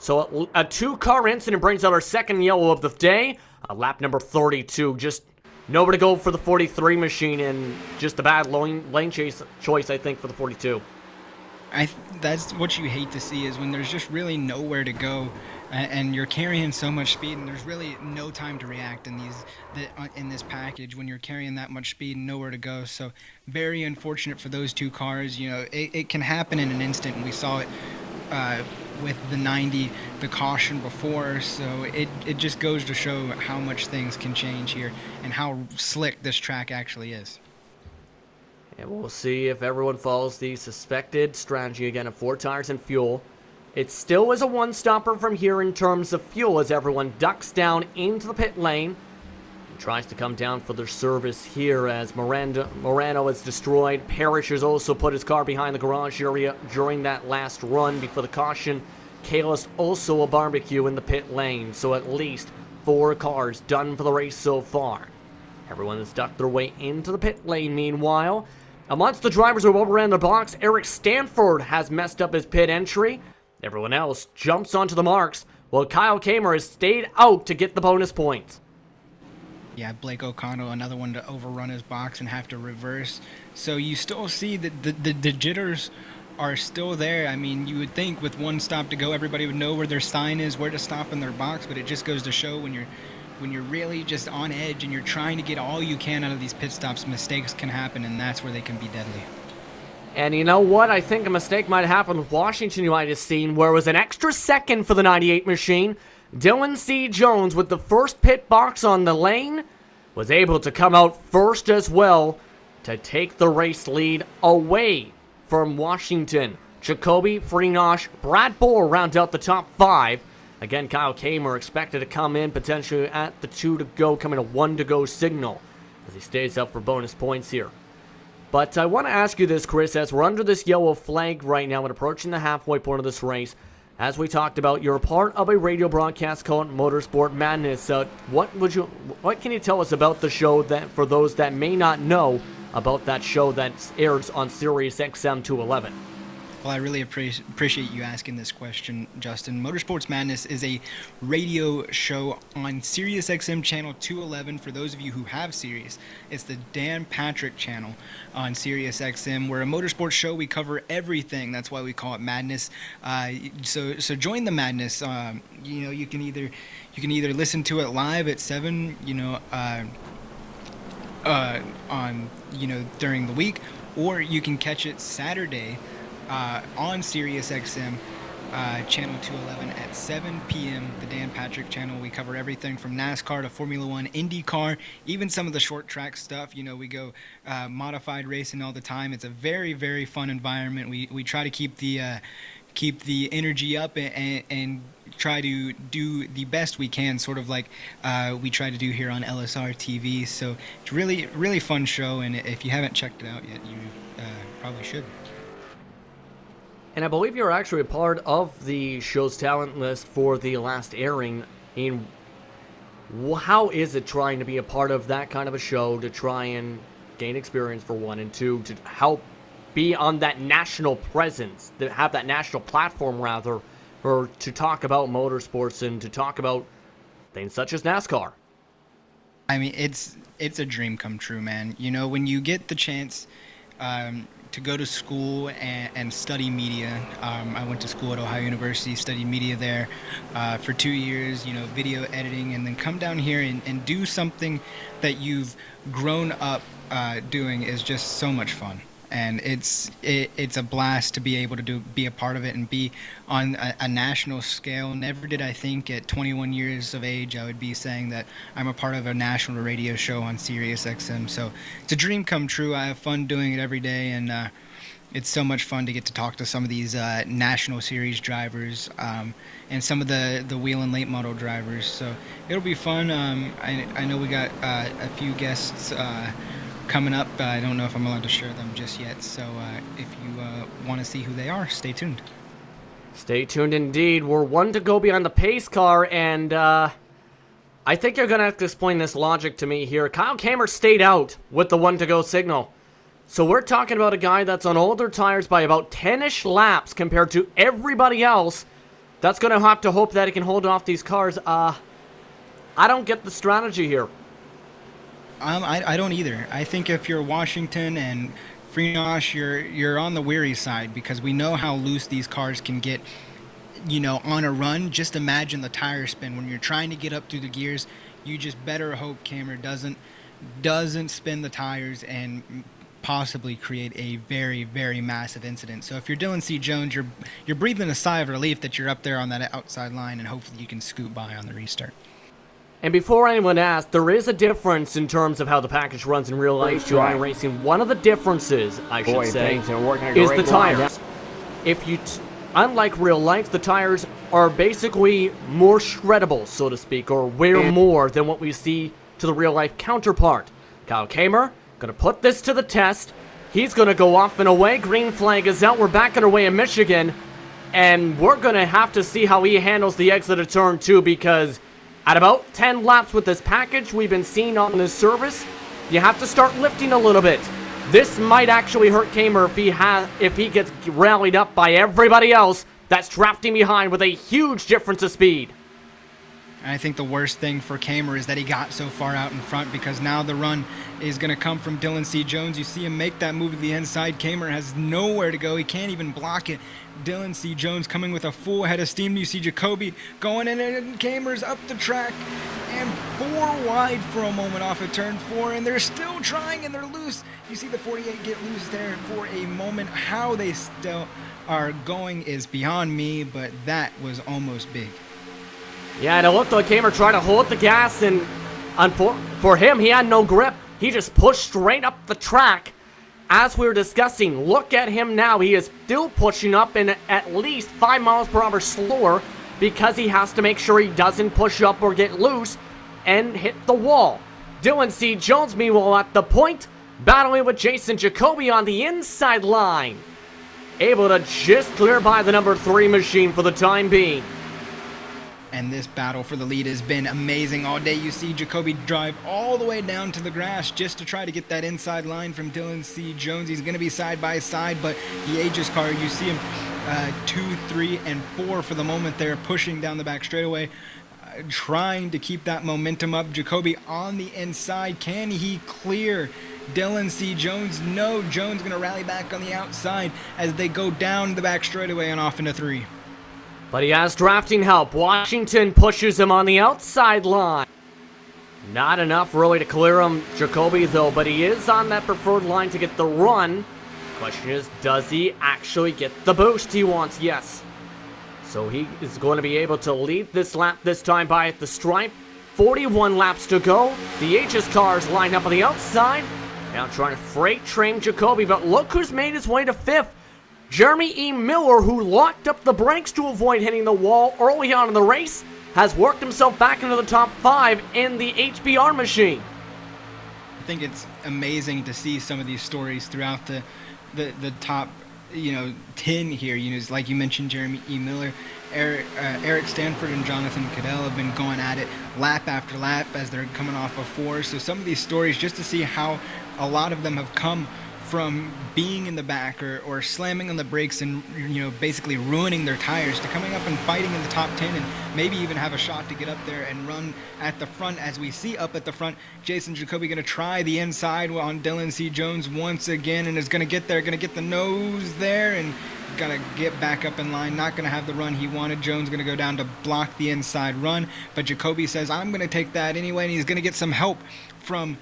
So a 2-car incident brings out our second yellow of the day. Lap number 32, just nowhere to go for the 43 machine and just a bad lane choice, I think, for the 42. That's what you hate to see is when there's just really nowhere to go and you're carrying so much speed and there's really no time to react in this package when you're carrying that much speed and nowhere to go. So very unfortunate for those 2 cars. You know, it can happen in an instant, and we saw it with the 90, the caution before. So it just goes to show how much things can change here and how slick this track actually is. And we'll see if everyone follows the suspected strategy again of 4 tires and fuel. It still is a one-stopper from here in terms of fuel as everyone ducks down into the pit lane and tries to come down for their service here as Morano is destroyed. Parrish has also put his car behind the garage area during that last run before the caution. Kalis also a barbecue in the pit lane, so at least 4 cars done for the race so far. Everyone has ducked their way into the pit lane meanwhile. Amongst the drivers who overran the box, Eric Stanford has messed up his pit entry. Everyone else jumps onto the marks, while Kyle Kamer has stayed out to get the bonus points. Yeah, Blake O'Connell, another one to overrun his box and have to reverse. So you still see that the jitters are still there. I mean, you would think with 1 stop to go, everybody would know where their sign is, where to stop in their box, but it just goes to show when you're really just on edge and you're trying to get all you can out of these pit stops, mistakes can happen, and that's where they can be deadly. And you know what? I think a mistake might have happened with Washington you might have seen, where it was an extra second for the 98 machine. Dylan C. Jones, with the first pit box on the lane, was able to come out first as well to take the race lead away from Washington. Jacoby, Freenosh, Brad Bohr round out the top 5. Again, Kyle Kamer expected to come in potentially at the 2 to go, coming a 1 to go signal. as he stays up for bonus points here. But I want to ask you this, Chris, as we're under this yellow flag right now and approaching the halfway point of this race. As we talked about, you're a part of a radio broadcast called Motorsport Madness. What can you tell us about the show, that for those that may not know about that show that airs on Sirius XM 211? Well, I really appreciate you asking this question, Justin. Motorsports Madness is a radio show on Sirius XM channel 211. For those of you who have Sirius, it's the Dan Patrick channel on Sirius XM. We're a motorsports show. We cover everything. That's why we call it Madness. So join the madness. You can either listen to it live at 7, during the week, or you can catch it Saturday on Sirius XM channel 211 at 7 p.m. the Dan Patrick channel. We cover everything from NASCAR to Formula One, IndyCar, even some of the short track stuff. We go modified racing all the time. It's a very, very fun environment. We try to keep the energy up and try to do the best we can, sort of like we try to do here on LSR TV. So it's really, really fun show, and if you haven't checked it out yet, you probably should. And I believe you're actually a part of the show's talent list for the last airing. How is it trying to be a part of that kind of a show, to try and gain experience for one, and two, to help be on that national presence, to have that national platform rather, or to talk about motorsports and to talk about things such as NASCAR? I mean, it's a dream come true, man. When you get the chance to go to school and study media. I went to school at Ohio University, studied media there for 2 years, video editing, and then come down here and do something that you've grown up doing is just so much fun. And it's a blast to be able to be a part of it and be on a national scale. Never did I think at 21 years of age I would be saying that I'm a part of a national radio show on Sirius XM. So it's a dream come true. I have fun doing it every day, and it's so much fun to get to talk to some of these national series drivers and some of the wheel and late model drivers. So it'll be fun. I know we got a few guests coming up. I don't know if I'm allowed to share them just yet, so if you want to see who they are, stay tuned. Stay tuned indeed. We're one to go behind the pace car, and I think you're going to have to explain this logic to me here. Kyle Kamer stayed out with the one to go signal. So we're talking about a guy that's on older tires by about 10-ish laps compared to everybody else. That's going to have to hope that he can hold off these cars. I don't get the strategy here. I don't either. I think if you're Washington and Freenosh, you're on the weary side, because we know how loose these cars can get, on a run. Just imagine the tire spin when you're trying to get up through the gears. You just better hope Kamer doesn't spin the tires and possibly create a very, very massive incident. So if you're Dylan C. Jones, you're breathing a sigh of relief that you're up there on that outside line, and hopefully you can scoot by on the restart. And before anyone asks, there is a difference in terms of how the package runs in real life to iRacing. One of the differences, I should say, is the tires. Unlike real life, the tires are basically more shreddable, so to speak, or wear more than what we see to the real life counterpart. Kyle Kamer going to put this to the test. He's going to go off and away. Green flag is out. We're back underway in Michigan, and we're going to have to see how he handles the exit of turn 2, because at about 10 laps with this package we've been seeing on this service, you have to start lifting a little bit. This might actually hurt Kamer if he gets rallied up by everybody else that's drafting behind with a huge difference of speed. And I think the worst thing for Kamer is that he got so far out in front, because now the run is going to come from Dylan C. Jones. You see him make that move to the inside. Kamer has nowhere to go. He can't even block it. Dylan C. Jones coming with a full head of steam. You see Jacoby going in, and Kamer's up the track and 4 wide for a moment off of turn 4, and they're still trying, and they're loose. You see the 48 get loose there for a moment. How they still are going is beyond me, but that was almost big. Yeah, and it looked like Kamer tried to hold the gas, and for him, he had no grip. He just pushed straight up the track. As we were discussing, look at him now. He is still pushing up in at least 5 miles per hour slower, because he has to make sure he doesn't push up or get loose and hit the wall. Dylan C. Jones, meanwhile, at the point, battling with Jason Jacoby on the inside line. Able to just clear by the number 3 machine for the time being. And this battle for the lead has been amazing all day. You see Jacoby drive all the way down to the grass just to try to get that inside line from Dylan C. Jones. He's going to be side by side, but the Aegis car, you see him 2, 3, and 4 for the moment there, pushing down the back straightaway, trying to keep that momentum up. Jacoby on the inside. Can he clear Dylan C. Jones? No, Jones going to rally back on the outside as they go down the back straightaway and off into 3. But he has drafting help. Washington pushes him on the outside line. Not enough really to clear him, Jacoby, though, but he is on that preferred line to get the run. Question is, does he actually get the boost he wants? Yes. So he is going to be able to lead this lap this time by at the stripe. 41 laps to go. The Aegis cars line up on the outside. Now trying to freight train Jacoby, but look who's made his way to 5th. Jeremy E. Miller, who locked up the brakes to avoid hitting the wall early on in the race, has worked himself back into the top 5 in the HBR machine. I think it's amazing to see some of these stories throughout the top 10 here. Like you mentioned, Jeremy E. Miller, Eric Stanford and Jonathan Cadell have been going at it lap after lap as they're coming off of 4. So some of these stories, just to see how a lot of them have come from being in the back or slamming on the brakes and basically ruining their tires, to coming up and fighting in the top 10 and maybe even have a shot to get up there and run at the front. As we see up at the front, Jason Jacoby going to try the inside on Dylan C. Jones once again, and is going to get there, going to get the nose there, and got to get back up in line. Not going to have the run he wanted. Jones going to go down to block the inside run, but Jacoby says, I'm going to take that anyway, and he's going to get some help from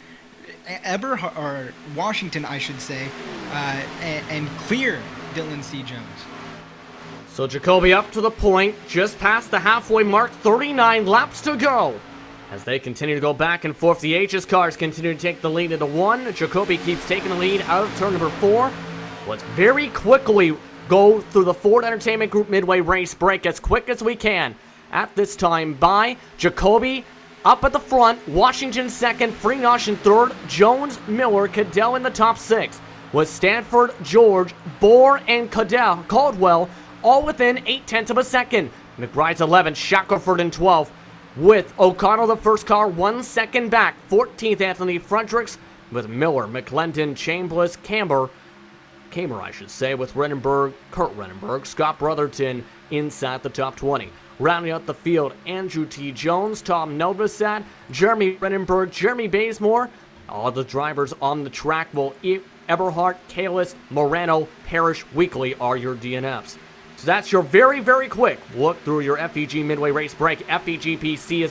Washington, I should say, and clear Dylan C. Jones. So Jacoby up to the point, just past the halfway mark, 39 laps to go. As they continue to go back and forth, the Aegis cars continue to take the lead into 1. Jacoby keeps taking the lead out of turn number 4. Let's very quickly go through the Ford Entertainment Group midway race break as quick as we can. At this time by Jacoby up at the front, Washington 2nd, Freenosh in 3rd, Jones, Miller, Cadell in the top 6, with Stanford, George, Bohr, and Caldwell all within 0.8 of a second. McBride's 11th, Shackelford in 12th, with O'Connell the first car 1 second back. 14th, Anthony Fredericks, with Miller, McClendon, Chambliss, Kamer, I should say, with Kurt Renenberg, Scott Brotherton inside the top 20. Rounding out the field, Andrew T. Jones, Tom Novosad, Jeremy Renenberg, Jeremy Bazemore. All the drivers on the track will Eberhardt, Kalis, Morano, Parrish, Weekly are your DNFs. So that's your very, very quick look through your FEG midway race break. FEG PC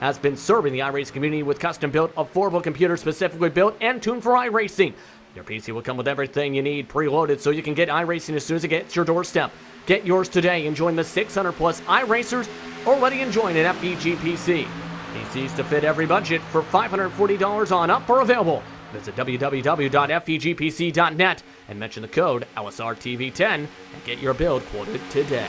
has been serving the iRacing community with custom-built, affordable computers specifically built and tuned for iRacing. Your PC will come with everything you need preloaded so you can get iRacing as soon as it gets your doorstep. Get yours today and join the 600 plus iRacers already enjoying an FEG PC. PCs to fit every budget for $540 on up or available. Visit www.fegpc.net and mention the code LSRTV10 and get your build quoted today.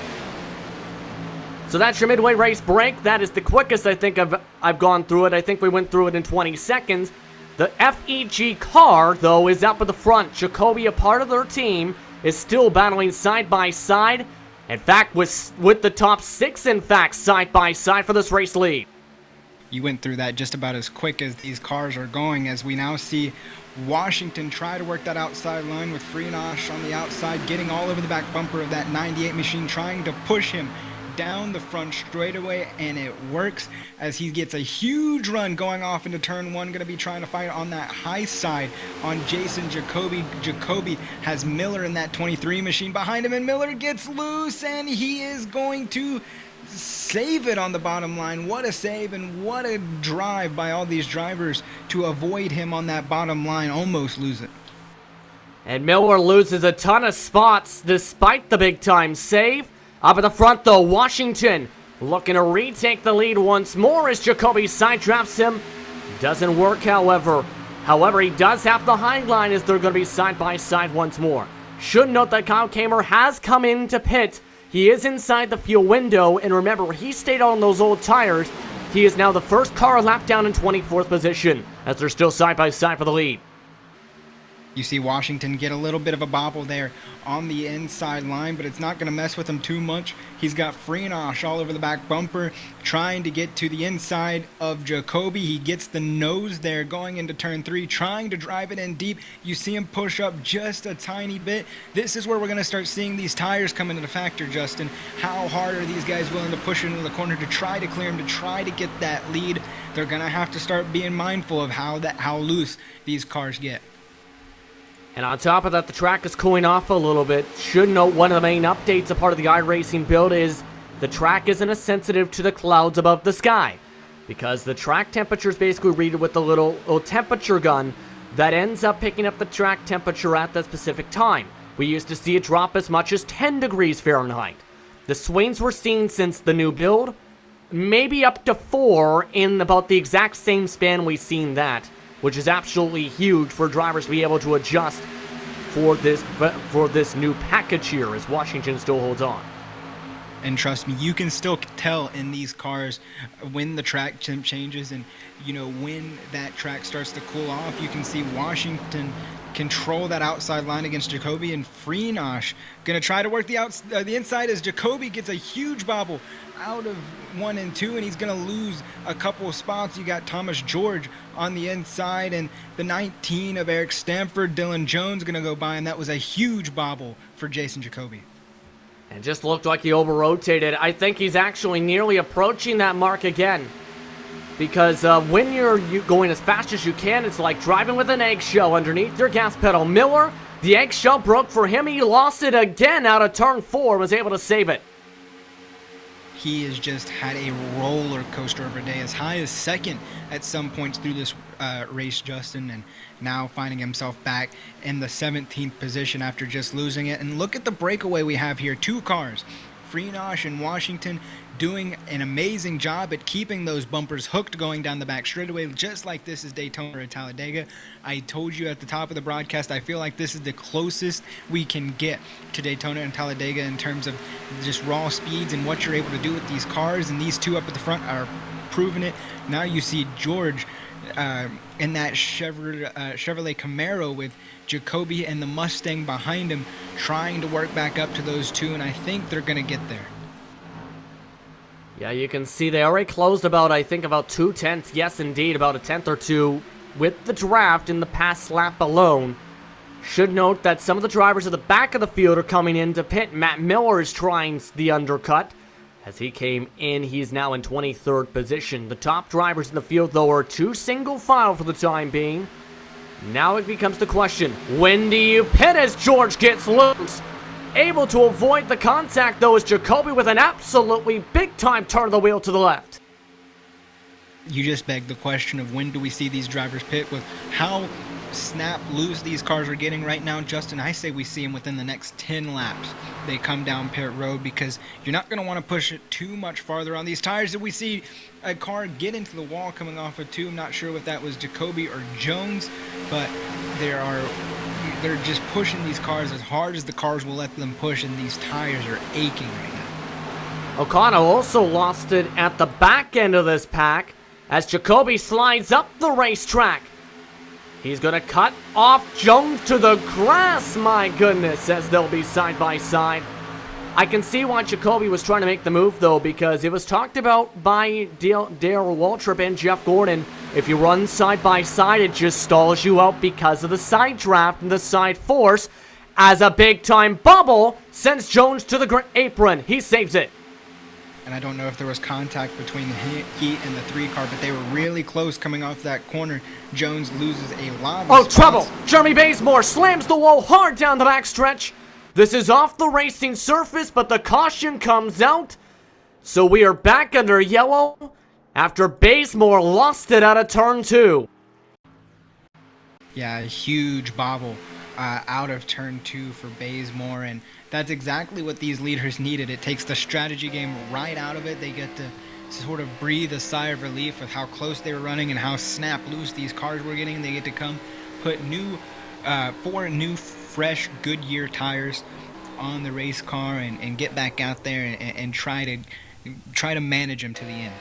So that's your midway race break. That is the quickest I think I've gone through it. I think we went through it in 20 seconds. The FEG car, though, is up at the front. Jacoby, a part of their team, is still battling side by side. In fact, with the top 6, in fact, side by side for this race lead. You went through that just about as quick as these cars are going, as we now see Washington try to work that outside line with Freenosh on the outside, getting all over the back bumper of that 98 machine, trying to push him down the front straightaway, and it works as he gets a huge run going off into turn 1. Going to be trying to fight on that high side on Jason Jacoby. Jacoby has Miller in that 23 machine behind him, and Miller gets loose, and he is going to save it on the bottom line. What a save and what a drive by all these drivers to avoid him on that bottom line, almost lose it. And Miller loses a ton of spots despite the big time save. Up at the front, though, Washington looking to retake the lead once more as Jacoby side drafts him. Doesn't work, however. He does have the high line as they're going to be side by side once more. Should note that Kyle Kamer has come into pit. He is inside the fuel window, and remember, he stayed on those old tires He is now the first car a lap down in 24th position, as they're still side by side for the lead. You see Washington get a little bit of a bobble there on the inside line, but it's not going to mess with him too much. He's got Freenosh all over the back bumper, trying to get to the inside of Jacoby. He gets the nose there going into turn 3, trying to drive it in deep. You see him push up just a tiny bit. This is where we're going to start seeing these tires come into the factor, Justin. How hard are these guys willing to push into the corner to try to clear him, to try to get that lead? They're going to have to start being mindful of how loose these cars get. And on top of that, the track is cooling off a little bit. Should note one of the main updates, a part of the iRacing build, is the track isn't as sensitive to the clouds above the sky, because the track temperature is basically read with a little temperature gun that ends up picking up the track temperature at that specific time. We used to see it drop as much as 10 degrees Fahrenheit. The swings we're seeing since the new build, maybe up to 4 in about the exact same span we've seen that, which is absolutely huge for drivers to be able to adjust for this new package here as Washington still holds on. And trust me, you can still tell in these cars when the track temp changes and, you know, when that track starts to cool off. You can see Washington control that outside line against Jacoby, and Freenosh going to try to work the inside as Jacoby gets a huge bobble out of 1 and 2, and he's going to lose a couple of spots. You got Thomas George on the inside, and the 19 of Eric Stanford, Dylan Jones, going to go by, and that was a huge bobble for Jason Jacoby. And just looked like he over-rotated. I think he's actually nearly approaching that mark again. Because when you're going as fast as you can, it's like driving with an eggshell underneath your gas pedal. Miller, the eggshell broke for him. He lost it again out of turn 4, was able to save it. He has just had a roller coaster of a day, as high as second at some points through this race, Justin, and now finding himself back in the 17th position after just losing it. And look at the breakaway we have here. 2 cars, Freenosh and Washington, doing an amazing job at keeping those bumpers hooked going down the back straightaway, just like this is Daytona or Talladega. I told you at the top of the broadcast, I feel like this is the closest we can get to Daytona and Talladega in terms of just raw speeds and what you're able to do with these cars, and these 2 up at the front are proving it. Now you see George in that Chevrolet Camaro with Jacoby and the Mustang behind him, trying to work back up to those 2, and I think they're going to get there. Yeah, you can see they already closed about, I think, about 2 tenths. Yes, indeed, about a tenth or 2 with the draft in the past lap alone. Should note that some of the drivers at the back of the field are coming into pit. Matt Miller is trying the undercut. As he came in, he's now in 23rd position. The top drivers in the field, though, are 2 single file for the time being. Now it becomes the question, when do you pit as George gets loose? Able to avoid the contact, though, is Jacoby with an absolutely big-time turn of the wheel to the left. You just beg the question of when do we see these drivers pit with how snap loose these cars are getting right now, Justin. I say we see them within the next 10 laps. They come down pit road, because you're not going to want to push it too much farther on these tires. Did we see a car get into the wall coming off of 2? I'm not sure if that was Jacoby or Jones, but they're just pushing these cars as hard as the cars will let them push, and these tires are aching right now. O'Connor also lost it at the back end of this pack as Jacoby slides up the racetrack. He's going to cut off Jones to the grass, my goodness, as they'll be side by side. I can see why Jacoby was trying to make the move, though, because it was talked about by Dale Waltrip and Jeff Gordon. If you run side by side, it just stalls you out because of the side draft and the side force. As a big-time bubble sends Jones to the apron. He saves it. And I don't know if there was contact between the Heat and the 3 car, but they were really close coming off that corner. Jones loses a lot of spots. Trouble! Jeremy Bazemore slams the wall hard down the backstretch. This is off the racing surface, but the caution comes out. So we are back under yellow after Bazemore lost it out of turn 2. Yeah, a huge bobble out of turn 2 for Bazemore, and that's exactly what these leaders needed. It takes the strategy game right out of it. They get to sort of breathe a sigh of relief with how close they were running and how snap loose these cars were getting. They get to come put 4 new fresh Goodyear tires on the race car and get back out there and try to manage them to the end.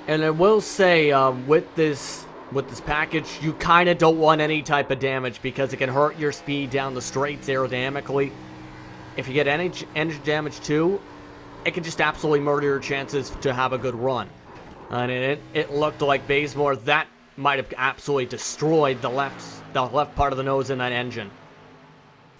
And I will say, with this package, you kind of don't want any type of damage because it can hurt your speed down the straights aerodynamically. If you get any engine damage too, it can just absolutely murder your chances to have a good run. And it looked like Bazemore, that might have absolutely destroyed the left part of the nose in that engine.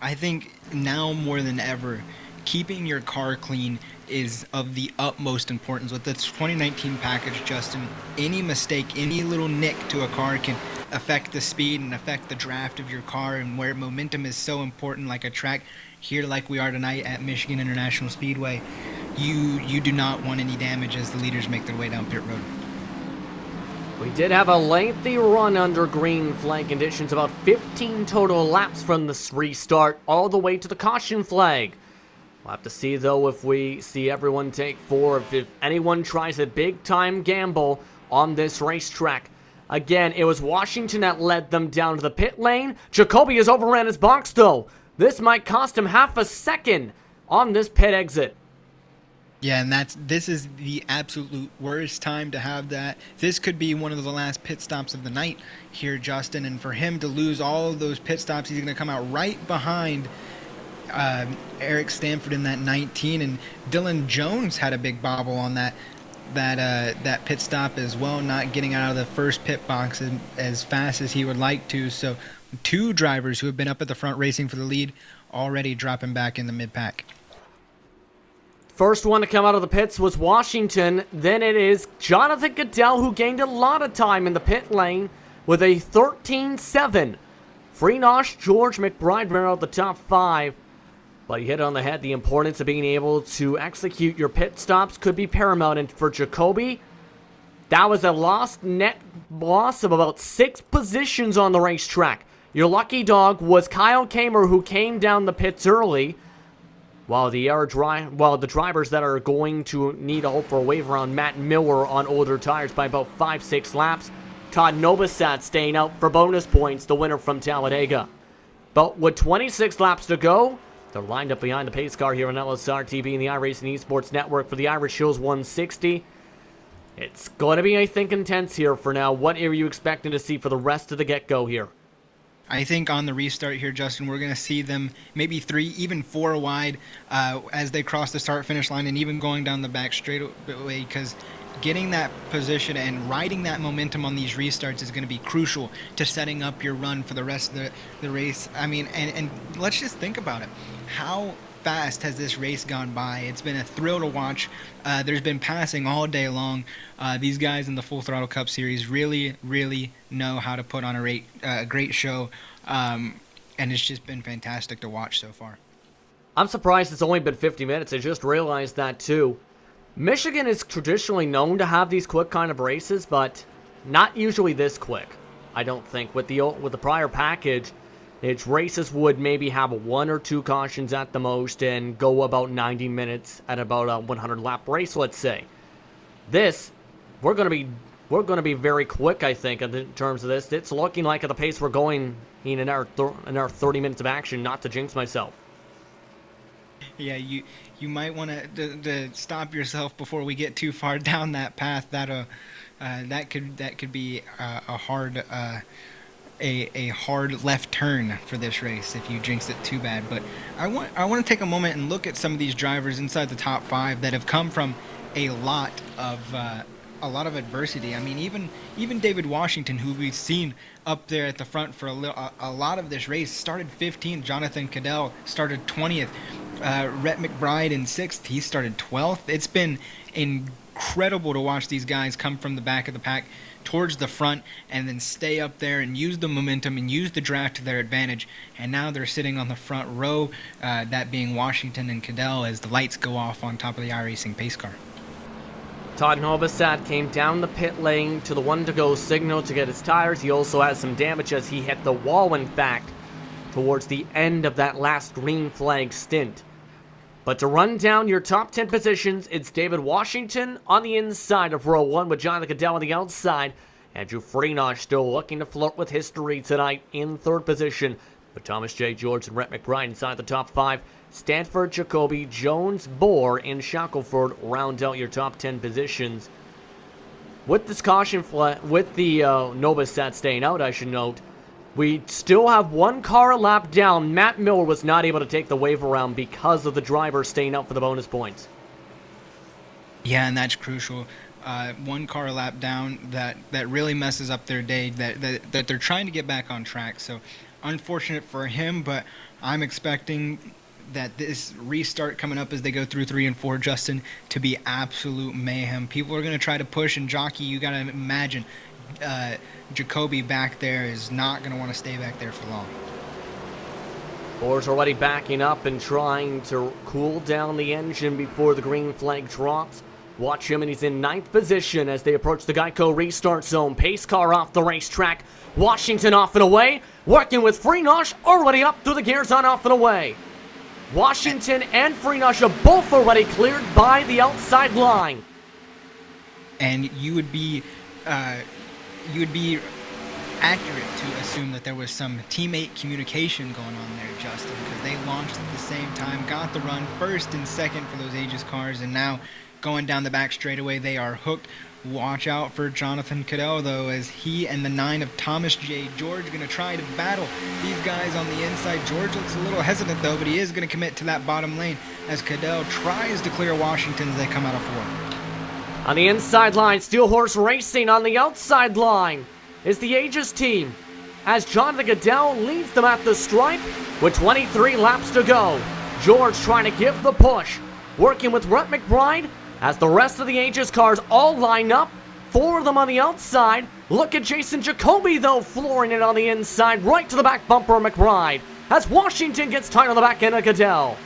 I think now more than ever, keeping your car clean is of the utmost importance. With this 2019 package, Justin, any mistake, any little nick to a car can affect the speed and affect the draft of your car, and where momentum is so important, like a track here like we are tonight at Michigan International Speedway, you do not want any damage as the leaders make their way down pit road. We did have a lengthy run under green flag conditions, about 15 total laps from the restart all the way to the caution flag. We'll have to see, though, if we see everyone take four, if anyone tries a big-time gamble on this racetrack. Again, it was Washington that led them down to the pit lane. Jacoby has overran his box, though. This might cost him half a second on this pit exit. Yeah, and this is the absolute worst time to have that. This could be one of the last pit stops of the night here, Justin, and for him to lose all of those pit stops, he's going to come out right behind Eric Stanford in that 19, and Dylan Jones had a big bobble on that pit stop as well, not getting out of the first pit box as fast as he would like to. So two drivers who have been up at the front racing for the lead already dropping back in the mid-pack. First one to come out of the pits was Washington. Then it is Jonathan Goodell, who gained a lot of time in the pit lane with a 13.7. Freenosh, George McBride ran out the top five. But he hit it on the head. The importance of being able to execute your pit stops could be paramount. And for Jacoby, that was a net loss of about 6 positions on the racetrack. Your lucky dog was Kyle Kamer, who came down the pits early. While the drivers that are going to need to hope for a waiver on Matt Miller on older tires by about 5-6 laps. Todd Novosad staying out for bonus points, the winner from Talladega. But with 26 laps to go, they're lined up behind the pace car here on LSR TV and the iRacing Esports Network for the Irish Hills 160. It's going to be, I think, intense here for now. What are you expecting to see for the rest of the get-go here? I think on the restart here, Justin, we're going to see them maybe 3, even 4 wide as they cross the start-finish line, and even going down the back straightaway, because getting that position and riding that momentum on these restarts is going to be crucial to setting up your run for the rest of the race. I mean, and let's just think about it. How fast has this race gone by? It's been a thrill to watch. There's been passing all day long. These guys in the Full Throttle Cup Series really, really know how to put on a great show, and it's just been fantastic to watch so far. I'm surprised it's only been 50 minutes. I just realized that too. Michigan is traditionally known to have these quick kind of races, but not usually this quick. I don't think. With the prior package, its races would maybe have 1 or 2 cautions at the most and go about 90 minutes at about a 100 lap race, let's say. This, we're going to be very quick, I think, in terms of this. It's looking like at the pace we're going in our 30 minutes of action, not to jinx myself. Yeah, you might want to stop yourself before we get too far down that path. That could be a hard left turn for this race if you jinx it too bad. But I want to take a moment and look at some of these drivers inside the top 5 that have come from a lot of adversity. I mean, even David Washington, who we've seen up there at the front for a lot of this race, started 15th. Jonathan Goodell started 20th. Rhett McBride in 6th. He started 12th. It's been incredible to watch these guys come from the back of the pack towards the front and then stay up there and use the momentum and use the draft to their advantage. And now they're sitting on the front row, that being Washington and Goodell, as the lights go off on top of the iRacing pace car. Todd Novosad came down the pit lane to the 1-to-go signal to get his tires. He also had some damage as he hit the wall, in fact, towards the end of that last green flag stint. But to run down your top 10 positions, it's David Washington on the inside of row 1 with Jonathan Goodell on the outside. Andrew Freenosh still looking to flirt with history tonight in 3rd position. But Thomas J. George and Rhett McBride inside the top 5. Stanford, Jacoby, Jones, Bohr, and Shackelford round out your top 10 positions. with this caution with the Novosad staying out, I should note, we still have one car a lap down. Matt Miller was not able to take the wave around because of the driver staying out for the bonus points. Yeah, and that's crucial. One car a lap down that really messes up their day, that they're trying to get back on track. So unfortunate for him, but I'm expecting that this restart coming up as they go through 3 and 4, Justin, to be absolute mayhem. People are going to try to push and jockey. You got to imagine Jacoby back there is not going to want to stay back there for long. Boar's already backing up and trying to cool down the engine before the green flag drops. Watch him, and he's in 9th position as they approach the Geico restart zone. Pace car off the racetrack. Washington off and away. Working with Freenosh already up through the gears on off and away. Washington and Freenosh are both already cleared by the outside line. And you would be accurate to assume that there was some teammate communication going on there, Justin, because they launched at the same time, got the run first and second for those Aegis cars, and now going down the back straightaway, they are hooked. Watch out for Jonathan Cadell, though, as he and the 9 of Thomas J. George are going to try to battle these guys on the inside. George looks a little hesitant, though, but he is going to commit to that bottom lane as Cadell tries to clear Washington as they come out of 4. On the inside line, Steel Horse Racing. On the outside line is the Aegis team, as Jonathan Cadell leads them at the stripe with 23 laps to go. George trying to give the push, working with Rhett McBride, as the rest of the Aegis cars all line up. 4 of them on the outside. Look at Jason Jacoby, though, flooring it on the inside, right to the back bumper of McBride, as Washington gets tied on the back end of Cadell.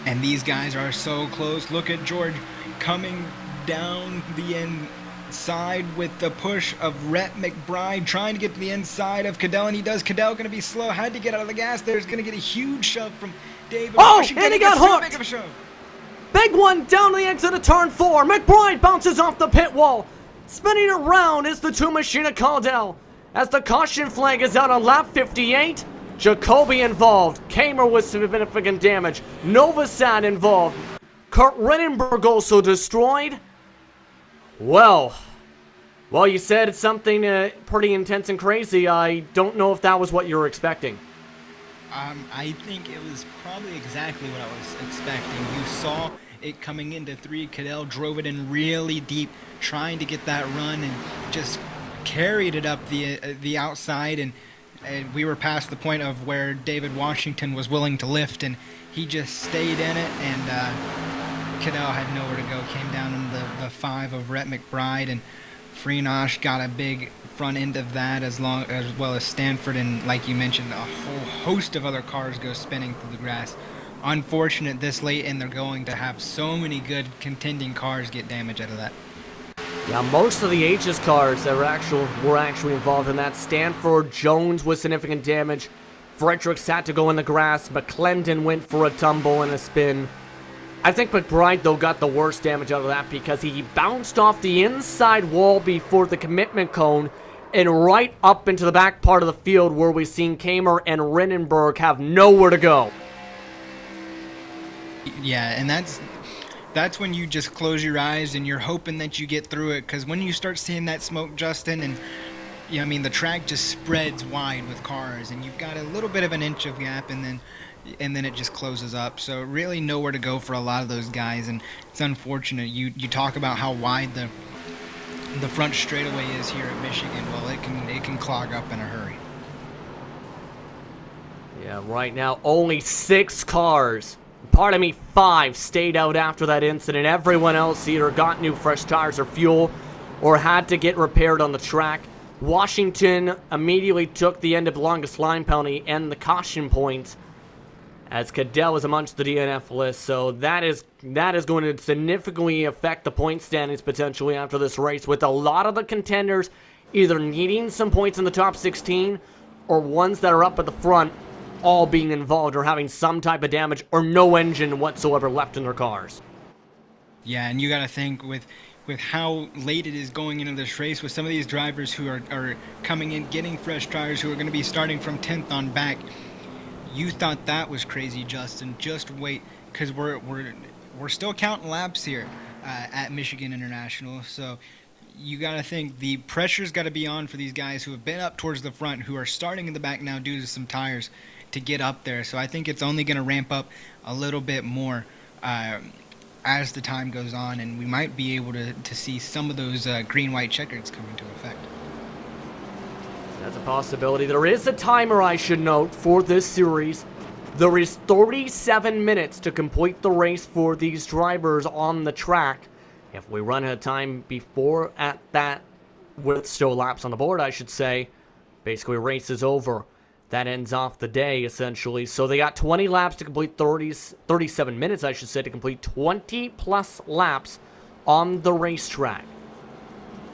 And these guys are so close. Look at George coming down the inside with the push of Rhett McBride, trying to get to the inside of Cadell, and he does. Cadell going to be slow, had to get out of the gas. There's going to get a huge shove from David Washington. And he got hooked. Big of a shove. Big one down to the exit of turn 4. McBride bounces off the pit wall. Spinning around is the 2 Machine of Caldell. As the caution flag is out on lap 58, Jacoby involved. Kamer with significant damage. Novosad involved. Kurt Rittenberg also destroyed. Well, you said it's something pretty intense and crazy. I don't know if that was what you were expecting. I think it was probably exactly what I was expecting. You saw it coming into 3. Cadell drove it in really deep, trying to get that run, and just carried it up the outside. And we were past the point of where David Washington was willing to lift, and he just stayed in it. And Cadell had nowhere to go. Came down in the 5 of Rhett McBride, and Freenosh got a big front end of that, as well as Stanford, and like you mentioned, a whole host of other cars go spinning through the grass. Unfortunate this late, and they're going to have so many good contending cars get damage out of that. Yeah, most of the Aegis cars that were actually involved in that. Stanford, Jones with significant damage. Fredericks had to go in the grass. McClendon went for a tumble and a spin. I think McBride, though, got the worst damage out of that because he bounced off the inside wall before the commitment cone and right up into the back part of the field, where we've seen Kamer and Rittenberg have nowhere to go. Yeah, and that's when you just close your eyes and you're hoping that you get through it, because when you start seeing that smoke, Justin, and the track just spreads wide with cars, and you've got a little bit of an inch of gap, and then it just closes up. So really nowhere to go for a lot of those guys, and it's unfortunate. You talk about how wide the front straightaway is here at Michigan. Well, it can clog up in a hurry. Yeah, right now only 6 cars. Pardon me, 5 stayed out after that incident. Everyone else either got new fresh tires or fuel or had to get repaired on the track. Washington immediately took the end of the longest line penalty and the caution points, as Cadell was amongst the DNF list. So that is going to significantly affect the point standings potentially after this race, with a lot of the contenders either needing some points in the top 16 or ones that are up at the front all being involved or having some type of damage or no engine whatsoever left in their cars. Yeah, and you got to think with how late it is going into this race, with some of these drivers who are coming in, getting fresh tires, who are going to be starting from 10th on back. You thought that was crazy, Justin. Just wait, because we're still counting laps here at Michigan International. So you got to think the pressure's got to be on for these guys who have been up towards the front, who are starting in the back now due to some tires, to get up there. So I think it's only going to ramp up a little bit more as the time goes on, and we might be able to see some of those green-white checkers come into effect. That's a possibility. There is a timer, I should note, for this series. There is 37 minutes to complete the race for these drivers on the track. If we run out of time before at that, with still laps on the board, I should say, basically race is over. That ends off the day, essentially. So they got 20 laps to complete 37 minutes, I should say, to complete 20-plus laps on the racetrack.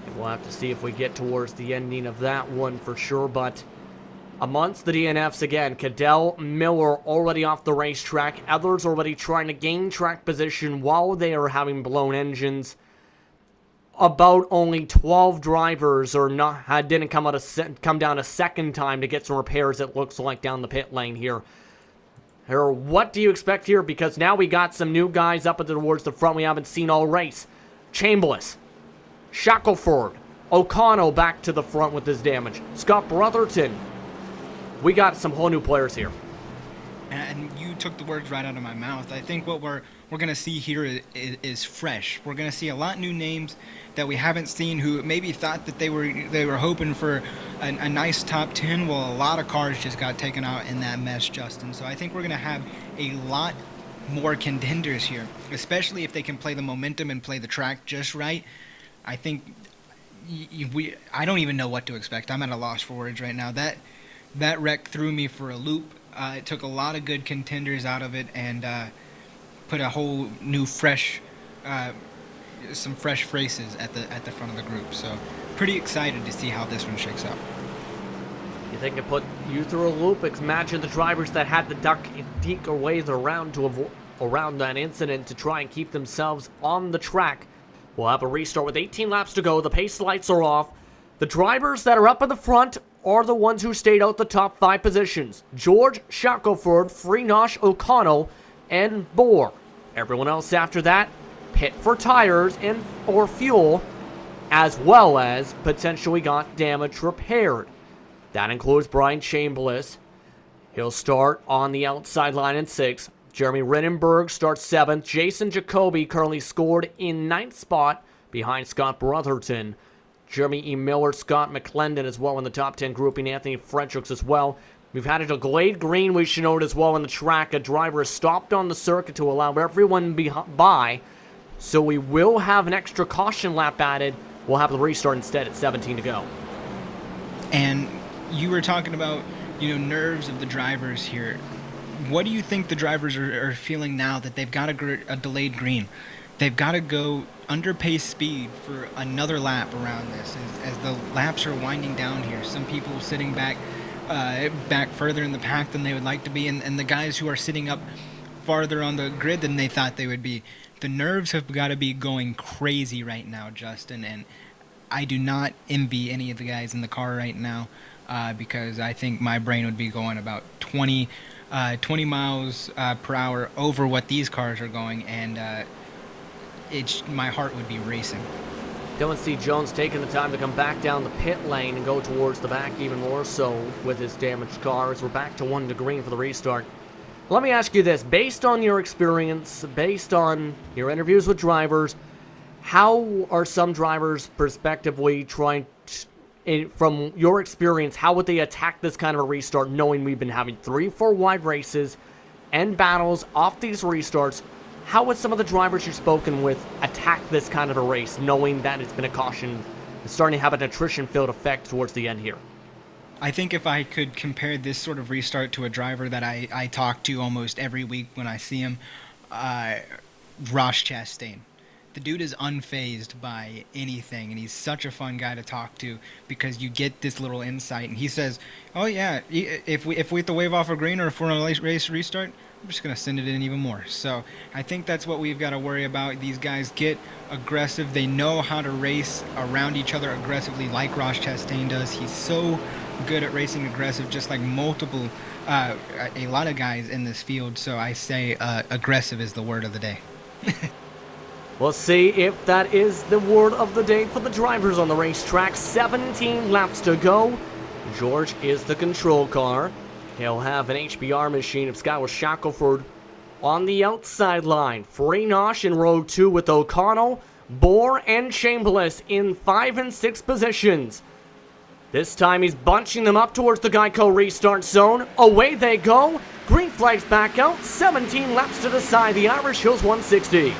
And we'll have to see if we get towards the ending of that one for sure, but amongst the DNFs, again, Cadell, Miller already off the racetrack. Others already trying to gain track position while they are having blown engines. About only 12 drivers didn't come down a second time to get some repairs, it looks like, down the pit lane here. What do you expect here? Because now we got some new guys up towards the front we haven't seen all race. Chambliss, Shackelford, O'Connell back to the front with this damage. Scott Brotherton. We got some whole new players here. And you took the words right out of my mouth. I think what we're going to see here is fresh. We're going to see a lot new names that we haven't seen, who maybe thought that they were hoping for a nice top 10. Well, a lot of cars just got taken out in that mess, Justin. So I think we're going to have a lot more contenders here, especially if they can play the momentum and play the track just right. I think I don't even know what to expect. I'm at a loss for words right now. That wreck threw me for a loop. It took a lot of good contenders out of it and put a whole new some fresh faces at the front of the group. So pretty excited to see how this one shakes out. You think it put you through a loop? Imagine the drivers that had to duck and deke or ways around around that incident to try and keep themselves on the track. We'll have a restart with 18 laps to go. The pace lights are off. The drivers that are up in the front are the ones who stayed out the top 5 positions. George, Shackelford, Freenosh, O'Connell, and Bohr. Everyone else after that, pit for tires and or fuel, as well as potentially got damage repaired. That includes Brian Chambliss. He'll start on the outside line in 6th. Jeremy Rittenberg starts 7th. Jason Jacoby currently scored in 9th spot behind Scott Brotherton. Jeremy E. Miller, Scott McClendon as well in the top 10 grouping. Anthony Fredericks as well. We've had a delayed green, we should note as well, in the track. A driver has stopped on the circuit to allow everyone by. So we will have an extra caution lap added. We'll have the restart instead at 17 to go. And you were talking about, nerves of the drivers here. What do you think the drivers are feeling now that they've got a delayed green? They've got to go under pace speed for another lap around this as the laps are winding down here. Some people sitting back further in the pack than they would like to be, and the guys who are sitting up farther on the grid than they thought they would be. The nerves have got to be going crazy right now, Justin, and I do not envy any of the guys in the car right now because I think my brain would be going about 20 miles per hour over what these cars are going, and my heart would be racing. Dylan C. Jones taking the time to come back down the pit lane and go towards the back even more so with his damaged car as we're back to 1 to green for the restart. Let me ask you this, based on your experience, based on your interviews with drivers, how are some drivers prospectively trying to, from your experience, how would they attack this kind of a restart knowing we've been having 3-4 wide races and battles off these restarts? How would some of the drivers you've spoken with attack this kind of a race, knowing that it's been a caution, it's starting to have an attrition-filled effect towards the end here? I think if I could compare this sort of restart to a driver that I talk to almost every week when I see him, Ross Chastain. The dude is unfazed by anything, and he's such a fun guy to talk to because you get this little insight. And he says, "Oh yeah, if we have to wave off a green or if we're on a race restart, I'm just gonna send it in even more." So I think that's what we've got to worry about. These guys get aggressive. They know how to race around each other aggressively, like Ross Chastain does. He's so good at racing aggressive, just like a lot of guys in this field. So I say aggressive is the word of the day. We'll see if that is the word of the day for the drivers on the racetrack. 17 laps to go. George is the control car. He'll have an HBR machine of Skylar Shackelford on the outside line. Freenosh in row 2 with O'Connell, Bohr, and Chambliss in 5 and 6 positions. This time he's bunching them up towards the Geico restart zone. Away they go. Green flags back out. 17 laps to decide. The Irish Hills 160.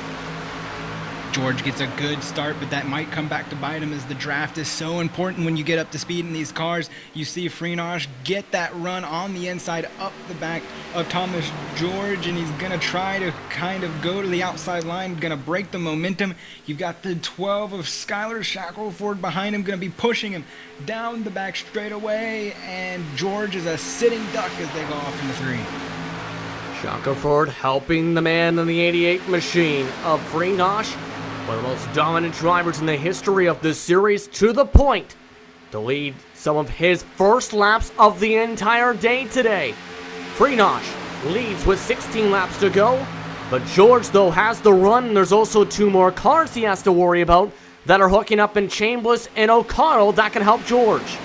George gets a good start, but that might come back to bite him as the draft is so important when you get up to speed in these cars. You see Freenosh get that run on the inside up the back of Thomas George, and he's going to try to kind of go to the outside line, going to break the momentum. You've got the 12 of Skylar Shackelford behind him, going to be pushing him down the back straightaway, and George is a sitting duck as they go off into 3. Shackelford helping the man in the 88 machine of Freenosh. One of the most dominant drivers in the history of this series, to the point to lead some of his first laps of the entire day today. Freenosh leads with 16 laps to go, but George, though, has the run, and there's also 2 more cars he has to worry about that are hooking up in Chambliss and O'Connell that can help George.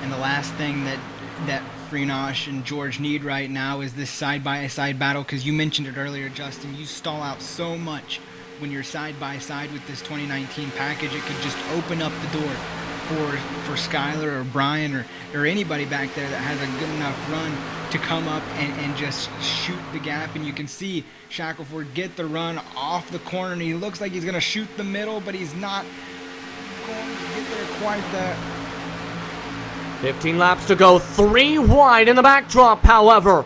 And the last thing that Freenosh and George need right now is this side-by-side battle, because you mentioned it earlier, Justin. You stall out so much when you're side-by-side with this 2019 package. It could just open up the door for Skylar or Brian or anybody back there that has a good enough run to come up and just shoot the gap. And you can see Shackelford get the run off the corner, and he looks like he's going to shoot the middle, but he's not going to get there quite that. 15 laps to go, 3 wide in the backdrop, however.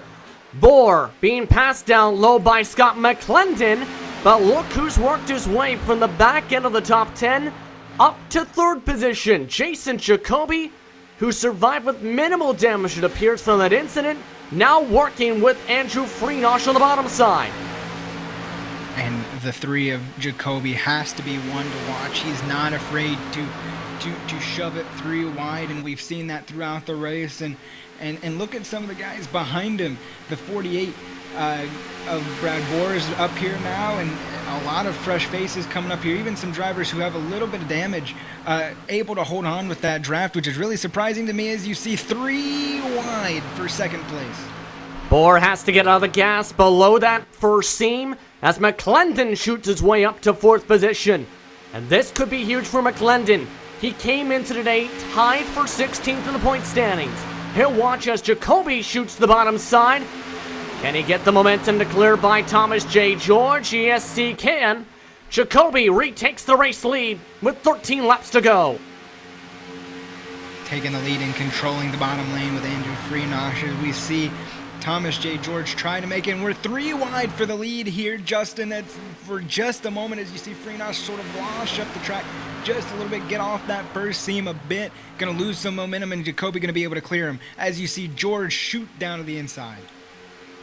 Bohr being passed down low by Scott McClendon, but look who's worked his way from the back end of the top 10 up to 3rd position. Jason Jacoby, who survived with minimal damage, it appears, from that incident, now working with Andrew Freenosh on the bottom side. And the 3 of Jacoby has to be one to watch. He's not afraid to shove it 3 wide, and we've seen that throughout the race. And look at some of the guys behind him. The 48 of Brad Bohr is up here now, and a lot of fresh faces coming up here. Even some drivers who have a little bit of damage able to hold on with that draft, which is really surprising to me as you see 3 wide for 2nd place. Bohr has to get out of the gas below that first seam as McClendon shoots his way up to 4th position. And this could be huge for McClendon. He came into today tied for 16th in the point standings. He'll watch as Jacoby shoots the bottom side. Can he get the momentum to clear by Thomas J. George? Yes, he can. Jacoby retakes the race lead with 13 laps to go. Taking the lead and controlling the bottom lane with Andrew Freenosh as we see Thomas J. George trying to make it. And we're 3 wide for the lead here, Justin. That's for just a moment as you see Freenosh sort of wash up the track just a little bit, get off that first seam a bit. Going to lose some momentum, and Jacoby going to be able to clear him as you see George shoot down to the inside.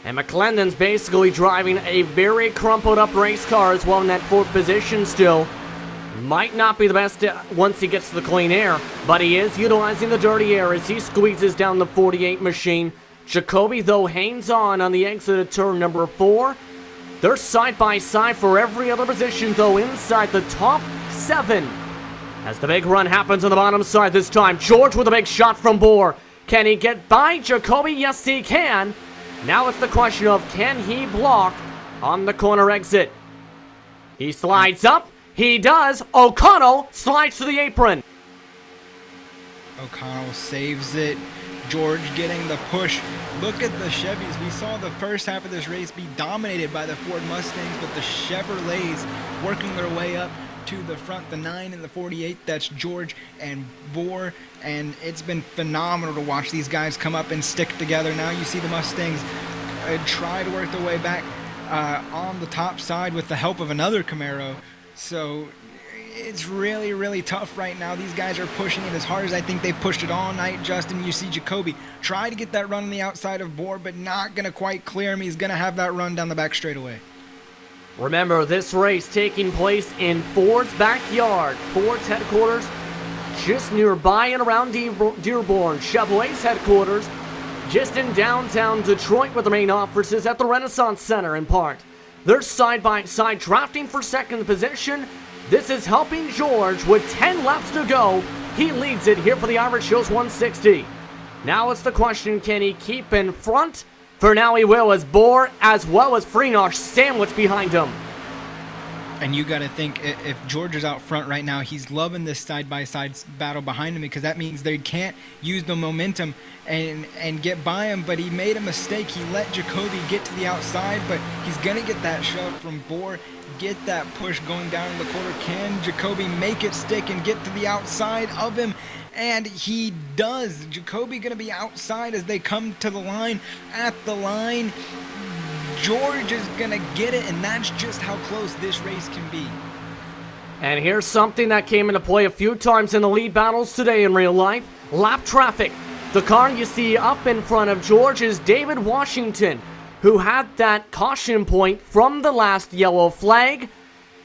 And McClendon's basically driving a very crumpled up race car as well in that 4th position still. Might not be the best once he gets to the clean air, but he is utilizing the dirty air as he squeezes down the 48 machine. Jacoby, though, hangs on the exit of turn number 4. They're side by side for every other position, though, inside the top 7. As the big run happens on the bottom side this time, George with a big shot from Bohr. Can he get by Jacoby? Yes, he can. Now it's the question of, can he block on the corner exit? He slides up. He does. O'Connell slides to the apron. O'Connell saves it. George getting the push. Look at the Chevys. We saw the first half of this race be dominated by the Ford Mustangs, but the Chevrolets working their way up to the front, the 9 and the 48. That's George and Bohr, and it's been phenomenal to watch these guys come up and stick together. Now you see the Mustangs try to work their way back on the top side with the help of another Camaro. So it's really, really tough right now. These guys are pushing it as hard as I think they've pushed it all night, Justin. You see Jacoby try to get that run on the outside of Bohr, but not going to quite clear him. He's going to have that run down the back straightaway. Remember, this race taking place in Ford's backyard. Ford's headquarters just nearby and around Dearborn. Chevrolet's headquarters just in downtown Detroit with the main offices at the Renaissance Center in part. They're side by side drafting for second position. This is helping George with 10 laps to go. He leads it here for the Irish Hills 160. Now it's the question, can he keep in front? For now he will, as Bohr as well as Freenosh sandwiched behind him. And you got to think, if George is out front right now, he's loving this side-by-side battle behind him, because that means they can't use the momentum and get by him. But he made a mistake. He let Jacoby get to the outside, but he's going to get that shove from Bohr, get that push going down in the quarter. Can Jacoby make it stick and get to the outside of him? And he does. Jacoby going to be outside as they come to the line. At the line, George is going to get it, and that's just how close this race can be. And here's something that came into play a few times in the lead battles today in real life. Lap traffic. The car you see up in front of George is David Washington, who had that caution point from the last yellow flag.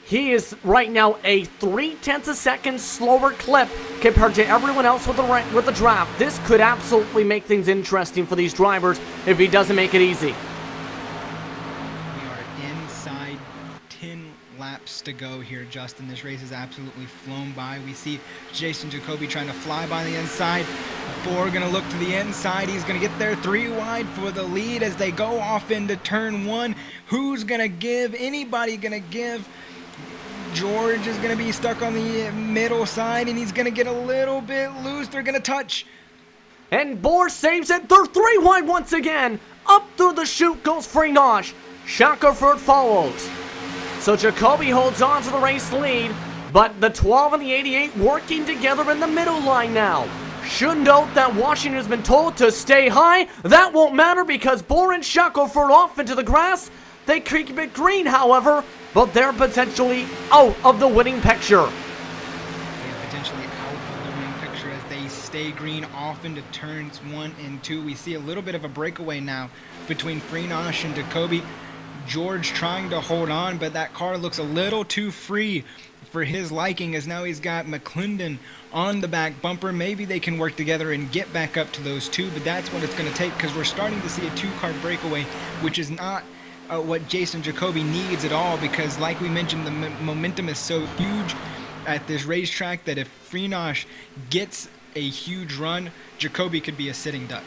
He is right now a 0.3 seconds slower clip compared to everyone else with the draft. This could absolutely make things interesting for these drivers if he doesn't make it easy. We are inside 10 laps to go here, Justin. This race has absolutely flown by. We see Jason Jacoby trying to fly by the inside. Bohr going to look to the inside. He's going to get there 3 wide for the lead as they go off into turn 1. Who's going to give? Anybody going to give? George is going to be stuck on the middle side, and he's going to get a little bit loose. They're going to touch. And Bohr saves it. They're 3 wide once again. Up through the chute goes Freenosh. Shackelford follows. So Jacoby holds on to the race lead, but the 12 and the 88 working together in the middle line now. Should note that Washington has been told to stay high. That won't matter because Bohr and Shackelford off into the grass. They keep it green, however, but they're potentially out of the winning picture. They're potentially out of the winning picture as they stay green off into turns 1 and 2. We see a little bit of a breakaway now between Freenosh and Jacoby. George trying to hold on, but that car looks a little too free for his liking, as now he's got McClendon on the back bumper. Maybe they can work together and get back up to those 2, but that's what it's going to take, because we're starting to see a 2-car breakaway, which is not what Jason Jacoby needs at all, because like we mentioned, the momentum is so huge at this racetrack that if Freenosh gets a huge run, Jacoby could be a sitting duck.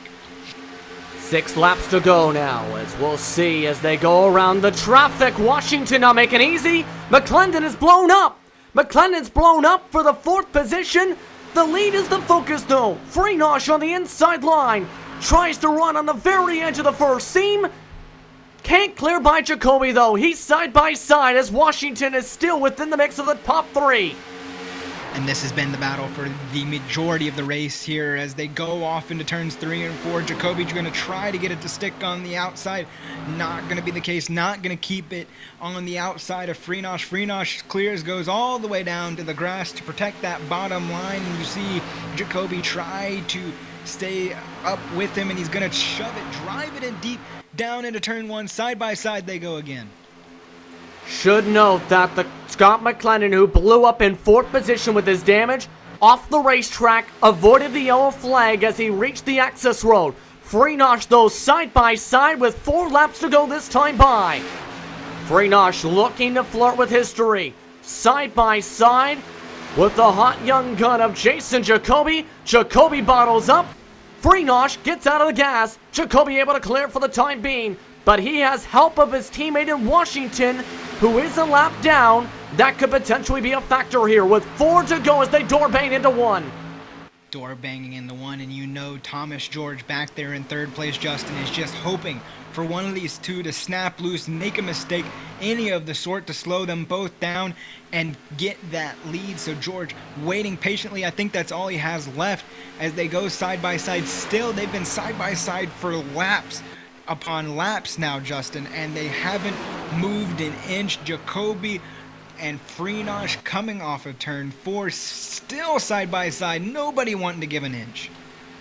6 laps to go now, as we'll see as they go around the traffic. Washington not making easy. McClendon is blown up. McClendon's blown up for the 4th position. The lead is the focus though. Freenosh on the inside line tries to run on the very edge of the first seam. Can't clear by Jacoby though. He's side by side as Washington is still within the mix of the top 3. And this has been the battle for the majority of the race here as they go off into turns 3 and 4. Jacoby's going to try to get it to stick on the outside. Not going to be the case. Not going to keep it on the outside of Freenosh. Freenosh clears, goes all the way down to the grass to protect that bottom line. And you see Jacoby try to stay up with him, and he's going to shove it, drive it in deep down into turn 1. Side by side they go again. Should note that the Scott McClendon, who blew up in 4th position with his damage, off the racetrack, avoided the yellow flag as he reached the access road. Freenosh, though, side by side with 4 laps to go this time by. Freenosh looking to flirt with history. Side by side with the hot young gun of Jason Jacoby. Jacoby bottles up. Freenosh gets out of the gas. Jacoby able to clear for the time being, but he has help of his teammate in Washington, who is a lap down. That could potentially be a factor here with 4 to go as they door bang into 1. Door banging into 1, and you know Thomas George back there in 3rd place, Justin, is just hoping for one of these 2 to snap loose, make a mistake, any of the sort, to slow them both down and get that lead. So George waiting patiently. I think that's all he has left as they go side by side. Still, they've been side by side for laps upon laps now, Justin, and they haven't moved an inch. Jacoby and Freenosh coming off of turn 4, still side by side, nobody wanting to give an inch.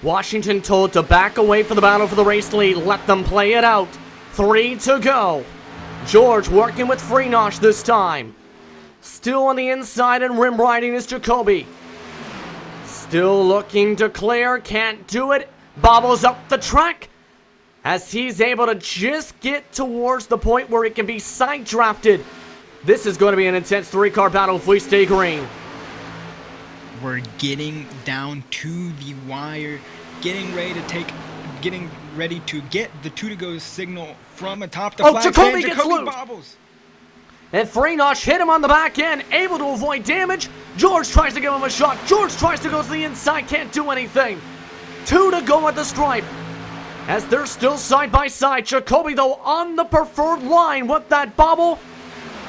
Washington told to back away for the battle for the race lead. Let them play it out. 3 to go. George working with Freenosh this time. Still on the inside and rim riding is Jacoby. Still looking to clear, can't do it. Bobbles up the track. as he's able to just get towards the point where it can be side drafted. This is going to be an intense 3-car battle if we stay green. We're getting down to the wire, getting ready to get the 2-to-go signal from atop the flag stand. Jacoby gets loose. Bobbles. And Freenosh hit him on the back end, able to avoid damage. George tries to give him a shot. George tries to go to the inside, can't do anything. 2 to go at the stripe, as they're still side by side. Jacoby, though, on the preferred line with that bobble.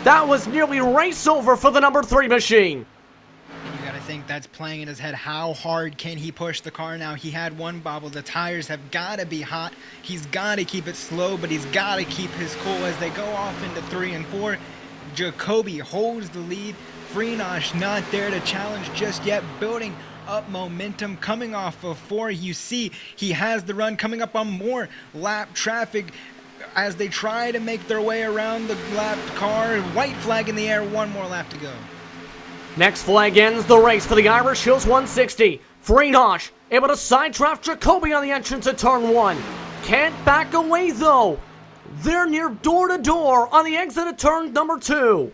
That was nearly race over for the number 3 machine. And you gotta think that's playing in his head. How hard can he push the car now? He had one bobble. The tires have gotta be hot. He's gotta keep it slow, but he's gotta keep his cool as they go off into 3 and 4. Jacoby holds the lead. Freenosh not there to challenge just yet, building up momentum coming off of 4. You see he has the run coming up on more lap traffic as they try to make their way around the lapped car. White flag in the air, 1 more lap to go. Next flag ends the race for the Irish Hills 160. Freenosh able to side draft Jacoby on the entrance at turn 1. Can't back away though. They're near door to door on the exit of turn number 2.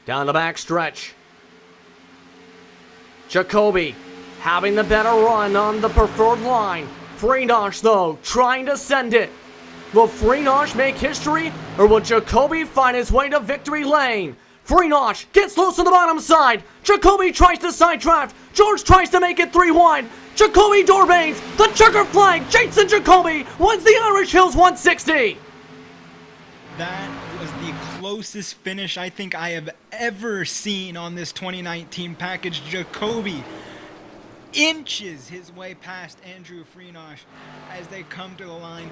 Down the back stretch. Jacoby having the better run on the preferred line. Freenosh, though, trying to send it. Will Freenosh make history, or will Jacoby find his way to victory lane? Freenosh gets loose on the bottom side. Jacoby tries to side draft. George tries to make it 3 wide. Jacoby doorbanes. The checker flag. Jason Jacoby wins the Irish Hills 160. That was the closest finish I think I have ever seen on this 2019 package. Jacoby inches his way past Andrew Freenosh as they come to the line.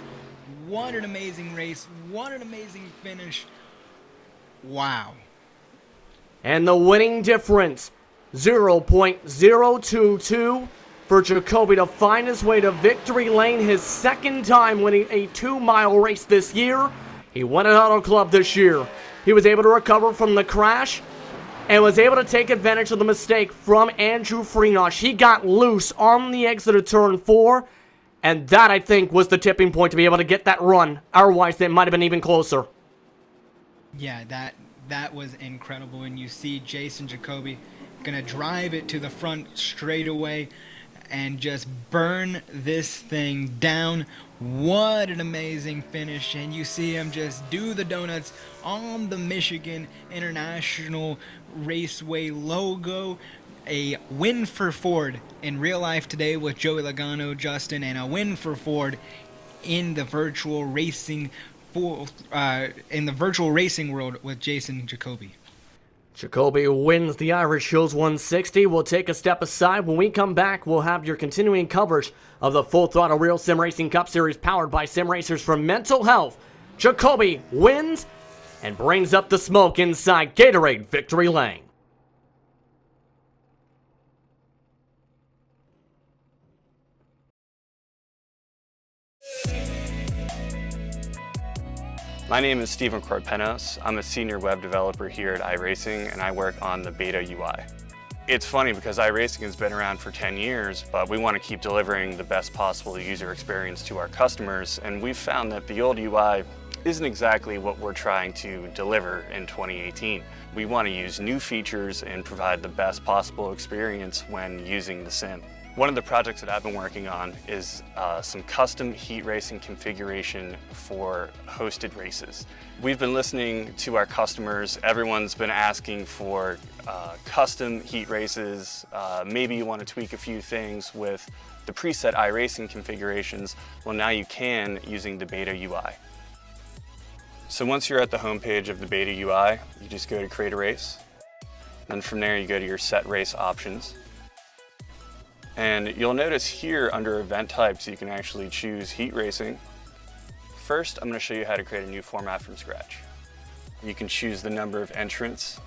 What an amazing race. What an amazing finish. Wow. And the winning difference, 0.022 for Jacoby to find his way to victory lane, his 2nd time winning a 2-mile race this year. He won an Auto Club this year. He was able to recover from the crash and was able to take advantage of the mistake from Andrew Freenosh. He got loose on the exit of turn 4, and that, I think, was the tipping point to be able to get that run. Otherwise, it might have been even closer. Yeah, that was incredible. And you see Jason Jacoby gonna drive it to the front straight away and just burn this thing down. What an amazing finish. And you see him just do the donuts on the Michigan International Raceway logo. A win for Ford in real life today with Joey Logano, Justin, and a win for Ford in the virtual racing world with Jason Jacoby. Jacoby wins the Irish Hills 160. We'll take a step aside. When we come back, we'll have your continuing coverage of the Full Throttle Real Sim Racing Cup Series powered by Sim Racers for Mental Health. Jacoby wins and brings up the smoke inside Gatorade Victory Lane. My name is Steven Corpenos. I'm a senior web developer here at iRacing, and I work on the beta UI. It's funny because iRacing has been around for 10 years, but we want to keep delivering the best possible user experience to our customers, and we've found that the old UI isn't exactly what we're trying to deliver in 2018. We want to use new features and provide the best possible experience when using the sim. One of the projects that I've been working on is some custom heat racing configuration for hosted races. We've been listening to our customers. Everyone's been asking for custom heat races. Maybe you want to tweak a few things with the preset iRacing configurations. Well, now you can using the beta UI. So once you're at the home page of the beta UI, you just go to create a race. Then from there you go to your set race options. And you'll notice here under event types, you can actually choose heat racing. First, I'm going to show you how to create a new format from scratch. You can choose the number of entrants.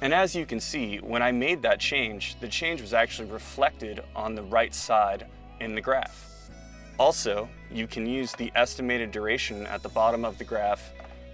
And as you can see, when I made that change, the change was actually reflected on the right side in the graph. Also, you can use the estimated duration at the bottom of the graph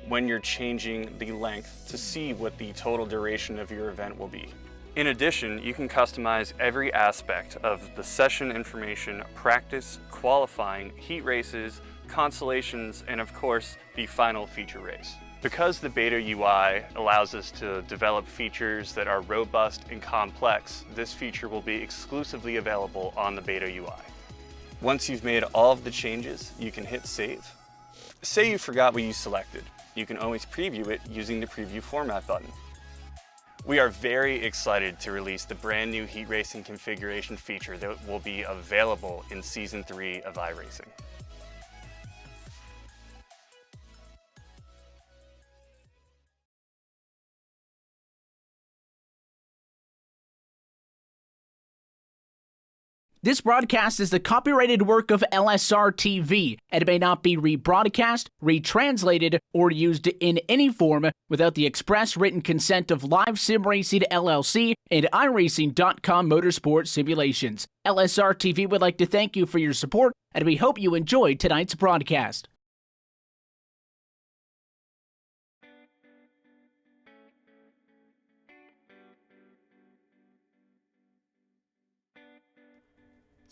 when you're changing the length to see what the total duration of your event will be. In addition, you can customize every aspect of the session information, practice, qualifying, heat races, consolations, and of course, the final feature race. Because the beta UI allows us to develop features that are robust and complex, this feature will be exclusively available on the beta UI. Once you've made all of the changes, you can hit save. Say you forgot what you selected. You can always preview it using the preview format button. We are very excited to release the brand new heat racing configuration feature that will be available in Season 3 of iRacing. This broadcast is the copyrighted work of LSR TV and may not be rebroadcast, retranslated, or used in any form without the express written consent of RealSimRacing LLC and iRacing.com Motorsport Simulations. LSR TV would like to thank you for your support, and we hope you enjoyed tonight's broadcast.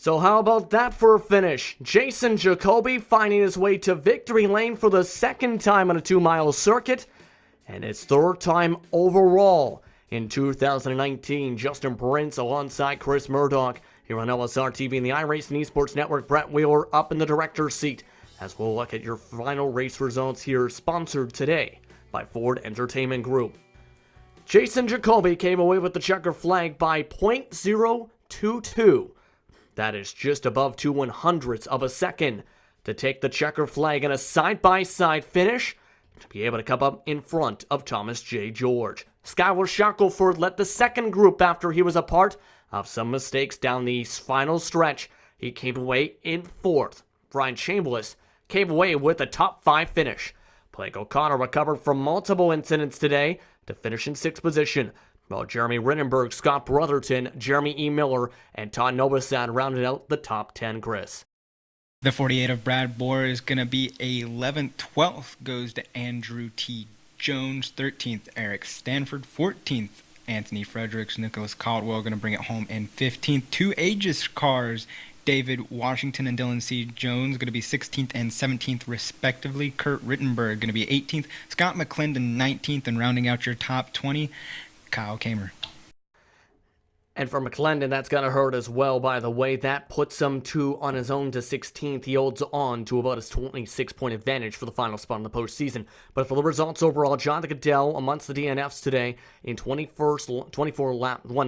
So how about that for a finish? Jason Jacoby finding his way to victory lane for the second time on a 2-mile circuit, and his third time overall in 2019. Justin Prince alongside Chris Murdoch here on LSR TV and the iRacing Esports Network. Brett Wheeler up in the director's seat as we'll look at your final race results here, sponsored today by Ford Entertainment Group. Jason Jacoby came away with the checker flag by .022. That is just above 2/100ths of a second to take the checker flag in a side-by-side finish to be able to come up in front of Thomas J. George. Skylar Shackelford led the second group after he was a part of some mistakes down the final stretch. He came away in fourth. Brian Chambliss came away with a top 5 finish. Blake O'Connor recovered from multiple incidents today to finish in 6th position, while Jeremy Rittenberg, Scott Brotherton, Jeremy E. Miller, and Todd Novosad rounded out the top 10, Chris. The 48 of Brad Bohr is going to be 11th. 12th goes to Andrew T. Jones. 13th, Eric Stanford. 14th, Anthony Fredericks. Nicholas Caldwell going to bring it home in 15th. 2 Aegis cars, David Washington and Dylan C. Jones, going to be 16th and 17th respectively. Kurt Rittenberg going to be 18th. Scott McClendon 19th, and rounding out your top 20, Kyle Kamer. And for McClendon, that's going to hurt as well, by the way. That puts him on his own to 16th. He holds on to about his 26-point advantage for the final spot in the postseason. But for the results overall, Jonathan Goodell amongst the DNFs today in 1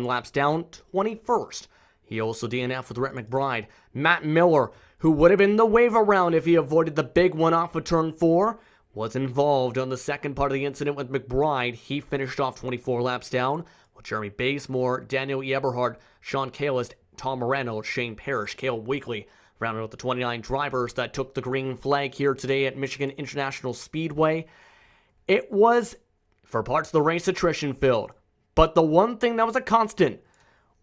laps down, 21st. He also DNF'd with Rhett McBride. Matt Miller, who would have been the wave around if he avoided the big one off of turn 4, was involved on the second part of the incident with McBride. He finished off 24 laps down, while Jeremy Bazemore, Daniel Eberhard, Sean Kalist, Tom Moreno, Shane Parrish, Cale Weekly rounded out the 29 drivers that took the green flag here today at Michigan International Speedway. It was, for parts of the race, attrition-filled, but the one thing that was a constant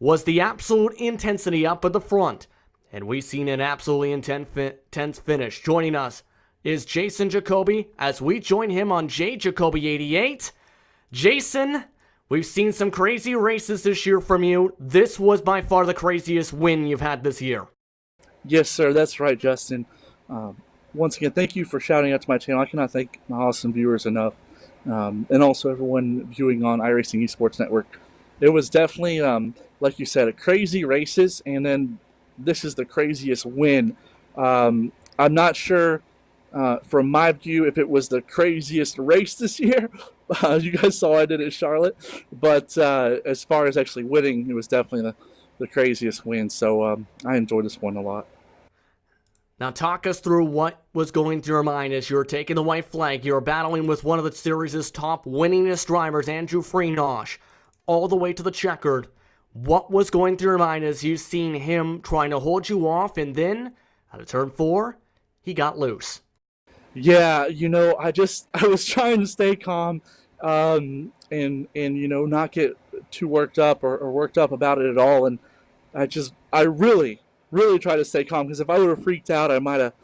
was the absolute intensity up at the front, and we've seen an absolutely intense finish. Joining us is Jason Jacoby as we join him on J Jacoby 88. Jason, we've seen some crazy races this year from you. This was by far the craziest win you've had this year. Yes, sir. That's right, Justin. Once again, thank you for shouting out to my channel. I cannot thank my awesome viewers enough, and also everyone viewing on iRacing Esports Network. It was definitely, like you said, a crazy races, and then this is the craziest win. I'm not sure, from my view, if it was the craziest race this year. You guys saw I did it in Charlotte, but as far as actually winning, it was definitely the craziest win. So I enjoyed this one a lot. Now talk us through what was going through your mind as you were taking the white flag. You were battling with one of the series' top winningest drivers, Andrew Freenosh, all the way to the checkered. What was going through your mind as you seen him trying to hold you off, and then out of turn 4, he got loose? Yeah, I was trying to stay calm, and not get too worked up or worked up about it at all. And I really tried to stay calm, because if I would have freaked out, I might have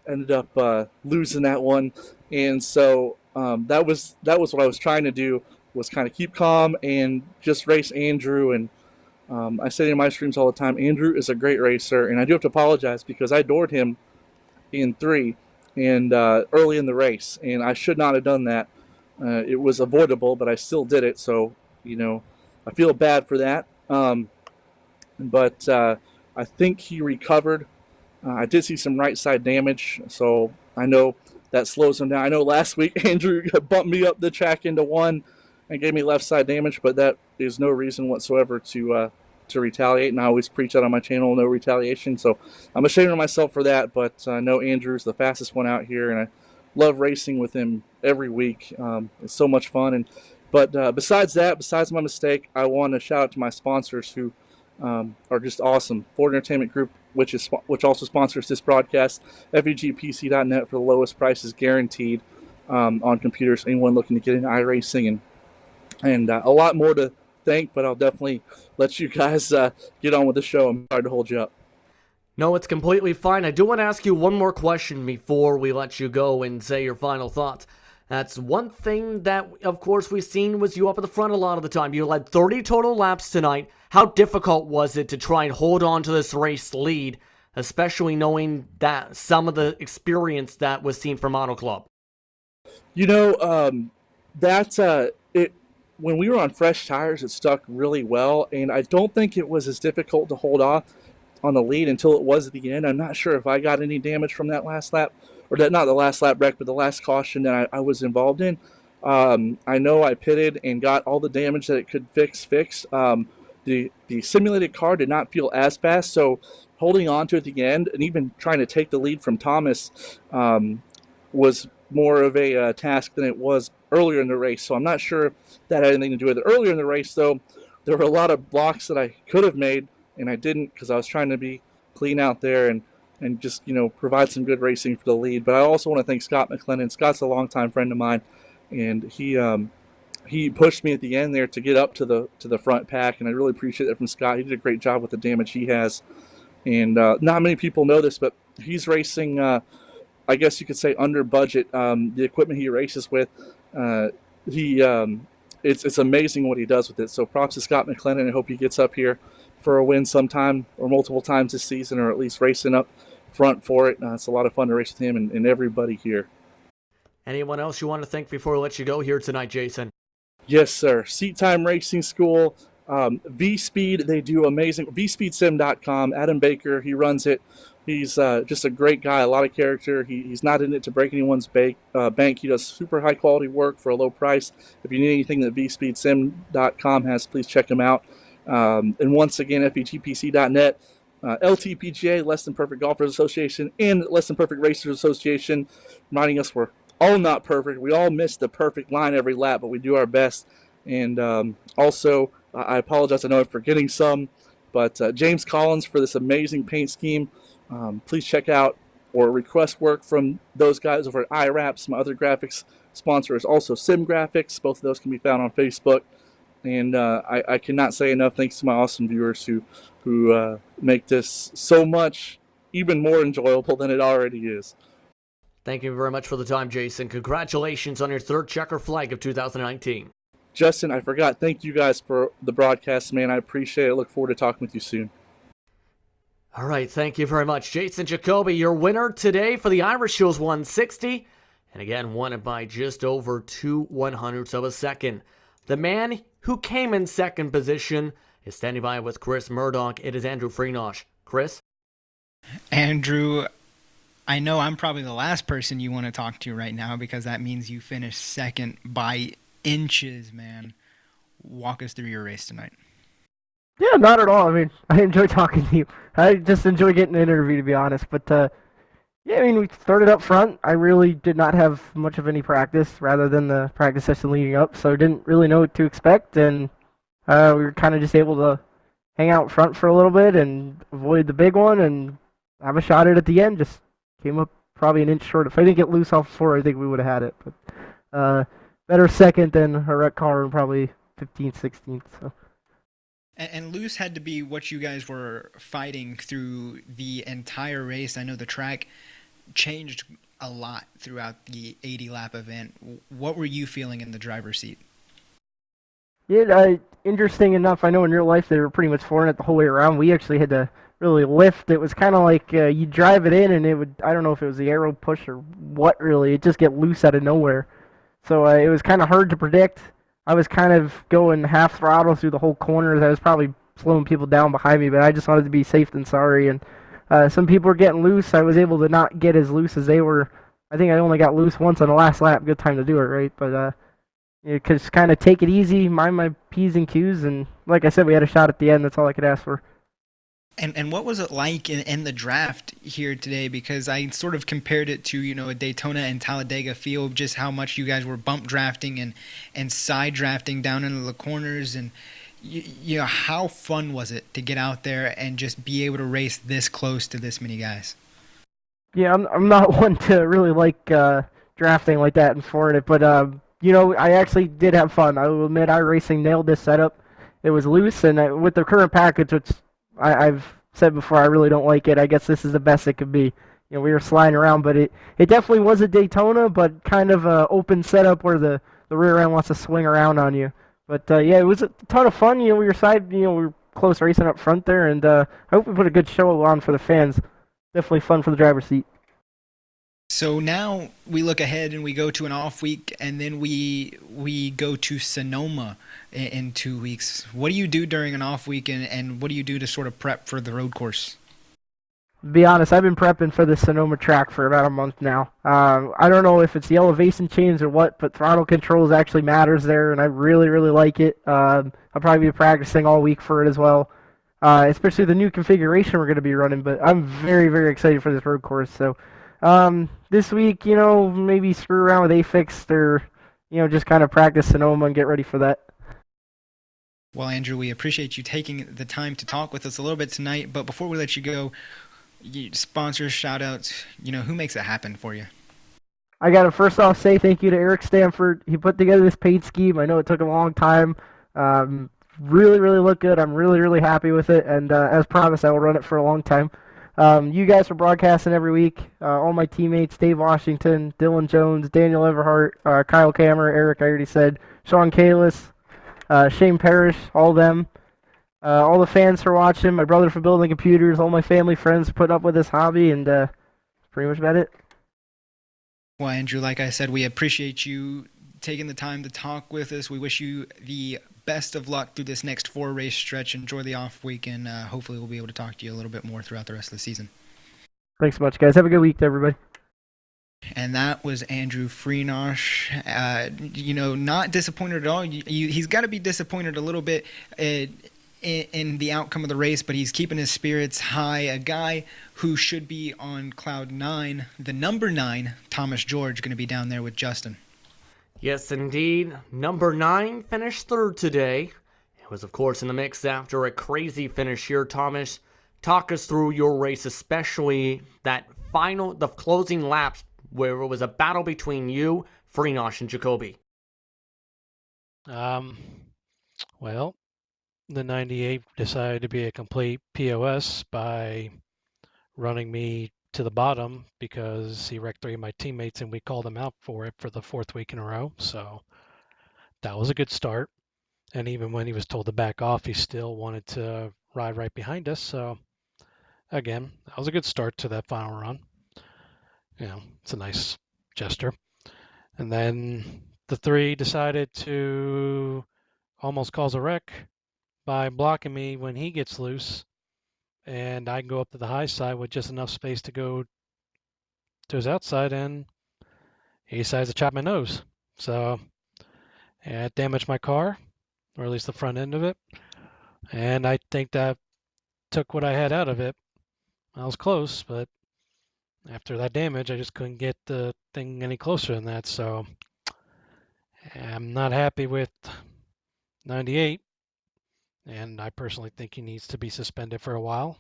ended up losing that one. And so that was what I was trying to do. was kind of keep calm and just race Andrew. And I say in my streams all the time, Andrew is a great racer, and I do have to apologize because I doored him in 3 and early in the race, and I should not have done that. It was avoidable, but I still did it, so I feel bad for that. But I think he recovered. I did see some right side damage, so I know that slows him down. I know last week Andrew bumped me up the track into 1 and gave me left side damage, but that is no reason whatsoever to retaliate. And I always preach that on my channel, no retaliation. So I'm ashamed of myself for that, but I know Andrew's the fastest one out here, and I love racing with him every week. It's so much fun. But besides my mistake, I want to shout out to my sponsors who are just awesome. Ford Entertainment Group, which also sponsors this broadcast, FEGPC.net for the lowest prices guaranteed on computers. Anyone looking to get into iRacing and a lot more to thank, but I'll definitely let you guys get on with the show. I'm sorry to hold you up. No, it's completely fine. I do want to ask you one more question before we let you go and say your final thoughts. That's one thing that, of course, we've seen was you up at the front a lot of the time. You led 30 total laps tonight. How difficult was it to try and hold on to this race lead, especially knowing that some of the experience that was seen from Auto Club? When we were on fresh tires, it stuck really well, and I don't think it was as difficult to hold off on the lead until it was at the end. I'm not sure if I got any damage from that last lap, or that, not the last lap wreck, but the last caution that I was involved in. I know I pitted and got all the damage that it could fix. The simulated car did not feel as fast, so holding on to it at the end and even trying to take the lead from Thomas was more of a task than it was earlier in the race. So I'm not sure if that had anything to do with it. Earlier in the race, though, there were a lot of blocks that I could have made, and I didn't because I was trying to be clean out there and just provide some good racing for the lead. But I also want to thank Scott McLennan. Scott's a longtime friend of mine, and he pushed me at the end there to get up to the front pack, and I really appreciate that from Scott. He did a great job with the damage he has, and not many people know this, but he's racing, I guess you could say, under budget. The equipment he races with, it's amazing what he does with it. So props to Scott McLennan. I hope he gets up here for a win sometime or multiple times this season, or at least racing up front for it. It's a lot of fun to race with him and everybody here. Anyone else you want to thank before we let you go here tonight, Jason? Yes, sir. Seat Time Racing School, V-Speed, they do amazing. VSpeedSim.com, Adam Baker, he runs it. He's just a great guy, a lot of character. He's not in it to break anyone's bank. He does super high-quality work for a low price. If you need anything that VSpeedSim.com has, please check him out. And once again, FEGPC.net, LTPGA, Less Than Perfect Golfers Association, and Less Than Perfect Racers Association, reminding us we're all not perfect. We all miss the perfect line every lap, but we do our best. And also, I apologize, I know I'm forgetting some, but James Collins for this amazing paint scheme. Please check out or request work from those guys over at iWraps. My other graphics sponsor is also Sim Graphics. Both of those can be found on Facebook. And I cannot say enough thanks to my awesome viewers who make this so much even more enjoyable than it already is. Thank you very much for the time, Jason. Congratulations on your third checker flag of 2019. Justin, I forgot. Thank you guys for the broadcast, man. I appreciate it. I look forward to talking with you soon. All right, thank you very much. Jason Jacoby, your winner today for the Irish Hills 160. And again, won it by just over 2/100ths of a second. The man who came in second position is standing by with Chris Murdoch. It is Andrew Freenosh. Chris? Andrew, I know I'm probably the last person you want to talk to right now because that means you finished second by inches, man. Walk us through your race tonight. Yeah, not at all. I mean, I enjoy talking to you. I just enjoy getting an interview, to be honest. But, yeah, I mean, we started up front. I really did not have much of any practice rather than the practice session leading up, so didn't really know what to expect. And we were kind of just able to hang out front for a little bit and avoid the big one and have a shot at it at the end. Just came up probably an inch short. If I didn't get loose off the floor, I think we would have had it. But better second than a wreck car and probably 15th, 16th. So. And loose had to be what you guys were fighting through the entire race. I know the track changed a lot throughout the 80-lap event. What were you feeling in the driver's seat? Yeah, interesting enough, I know in real life they were pretty much flooring it the whole way around. We actually had to really lift. It was kind of like you drive it in, and it would, I don't know if it was the arrow push or what really, it just get loose out of nowhere. So it was kind of hard to predict. I was kind of going half throttle through the whole corners. I was probably slowing people down behind me, but I just wanted to be safe than sorry. And some people were getting loose. I was able to not get as loose as they were. I think I only got loose once on the last lap. Good time to do it, right? But you just kind of take it easy, mind my P's and Q's, and like I said, we had a shot at the end. That's all I could ask for. And what was it like in the draft here today? Because I sort of compared it to, a Daytona and Talladega feel, just how much you guys were bump drafting and side drafting down into the corners. And, how fun was it to get out there and just be able to race this close to this many guys? Yeah, I'm not one to really like drafting like that and for it, but I actually did have fun. I will admit, iRacing nailed this setup. It was loose, and with the current package, which I've said before, I really don't like it. I guess this is the best it could be. We were sliding around, but it definitely was a Daytona, but kind of a open setup where the rear end wants to swing around on you. But yeah, it was a ton of fun. We were we were close racing up front there, and I hope we put a good show on for the fans. Definitely fun for the driver's seat. So now we look ahead and we go to an off week, and then we go to Sonoma in 2 weeks. What do you do during an off week, and what do you do to sort of prep for the road course? To be honest, I've been prepping for the Sonoma track for about a month now. I don't know if it's the elevation change or what, but throttle controls actually matters there, and I really, really like it. I'll probably be practicing all week for it as well, especially the new configuration we're going to be running. But I'm very, very excited for this road course. So this week, maybe screw around with Afix or, just kind of practice Sonoma and get ready for that. Well, Andrew, we appreciate you taking the time to talk with us a little bit tonight. But before we let you go, sponsors, shout outs, who makes it happen for you? I got to first off say thank you to Eric Stanford. He put together this paid scheme. I know it took a long time. Really, really looked good. I'm really, really happy with it. And as promised, I will run it for a long time. You guys are broadcasting every week. All my teammates, Dave Washington, Dylan Jones, Daniel Everhart, Kyle Kammer, Eric, I already said, Sean Kalis, Shane Parrish, all them. All the fans for watching, my brother for building computers, all my family, friends for putting up with this hobby, and pretty much about it. Well, Andrew, like I said, we appreciate you taking the time to talk with us. We wish you the best of luck through this next 4-race stretch. Enjoy the off week, and hopefully we'll be able to talk to you a little bit more throughout the rest of the season. Thanks so much, guys. Have a good week to everybody. And that was Andrew Freenosh. Not disappointed at all. He's got to be disappointed a little bit in the outcome of the race, but he's keeping his spirits high. A guy who should be on cloud 9, the number 9, Thomas George, going to be down there with Justin. Yes, indeed. Number 9 finished third today. It was, of course, in the mix after a crazy finish here. Thomas, talk us through your race, especially the closing laps where it was a battle between you, Freenosh, and Jacoby. Well, the 98 decided to be a complete POS by running me to the bottom because he wrecked 3 of my teammates and we called him out for it for the 4th week in a row. So that was a good start. And even when he was told to back off, he still wanted to ride right behind us. So again, that was a good start to that final run. It's a nice gesture. And then the 3 decided to almost cause a wreck by blocking me when he gets loose. And I can go up to the high side with just enough space to go to his outside, and he decides to chop my nose. So it damaged my car, or at least the front end of it. And I think that took what I had out of it. I was close, but after that damage, I just couldn't get the thing any closer than that. So I'm not happy with 98. And I personally think he needs to be suspended for a while.